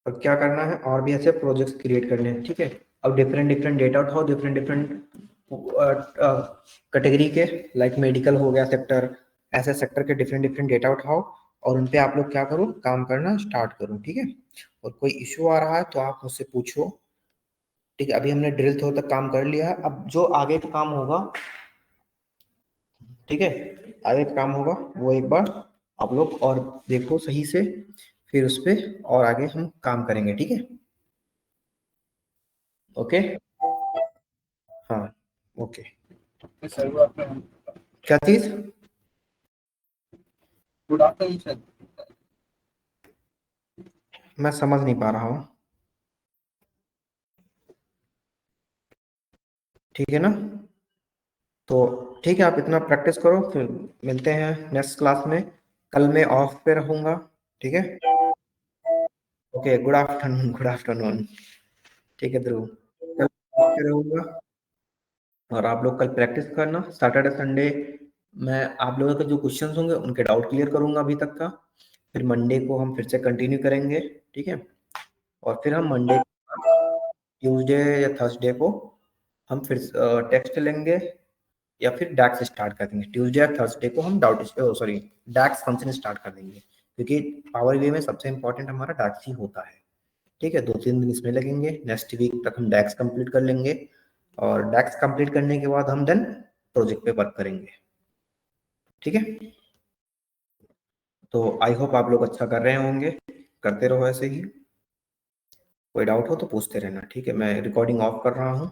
और क्या करना है, और भी ऐसे प्रोजेक्ट्स क्रिएट करने हैं, ठीक है। अब डिफरेंट डिफरेंट डेटा उठाओ, डिफरेंट डिफरेंट कैटेगरी के, लाइक मेडिकल हो गया सेक्टर, ऐसे सेक्टर के डिफरेंट डिफरेंट डेटा उठाओ, और उन पे आप लोग क्या करो, काम करना स्टार्ट करो, ठीक है। और कोई इशू आ रहा है तो आप मुझसे पूछो, ठीक है। अभी हमने ड्रिल थ्रो तक काम कर लिया है, अब जो आगे का काम होगा, ठीक है, आगे का काम होगा वो एक बार आप लोग और देखो सही से, फिर उस पे और आगे हम काम करेंगे, ठीक है। ओके, हाँ, ओके। Sir good afternoon. क्या चीज? Good afternoon sir. मैं समझ नहीं पा रहा हूँ, ठीक है ना? तो ठीक है, आप इतना प्रैक्टिस करो, फिर मिलते हैं नेक्स्ट क्लास में। कल मैं ऑफ पे रहूंगा, ठीक है। Okay, good afternoon, good afternoon. ठीक है ध्रुव, कल ऑफ पे रहूंगा, और आप लोग कल प्रैक्टिस करना, सैटरडे संडे मैं आप लोगों के जो क्वेश्चंस होंगे उनके डाउट क्लियर करूंगा अभी तक का। फिर मंडे को हम फिर से कंटिन्यू करेंगे, ठीक है। और फिर हम मंडे, ट्यूसडे या थर्सडे को हम फिर टेक्स्ट लेंगे, या फिर डैक्स स्टार्ट कर देंगे। ट्यूसडे या थर्सडे को हम सॉरी डैक्स फंक्शन स्टार्ट कर देंगे, क्योंकि पावर बीआई में सबसे इंपॉर्टेंट हमारा डैक्स ही होता है, ठीक है। 2-3 दिन इसमें लगेंगे, नेक्स्ट वीक तक हम डैक्स कंप्लीट कर लेंगे, और डैक्स कंप्लीट करने के बाद हम देन प्रोजेक्ट पे वर्क करेंगे, ठीक है। तो आई होप आप लोग अच्छा कर रहे होंगे, करते रहो ऐसे ही। कोई डाउट हो तो पूछते रहना, ठीक है। मैं रिकॉर्डिंग ऑफ कर रहा हूँ।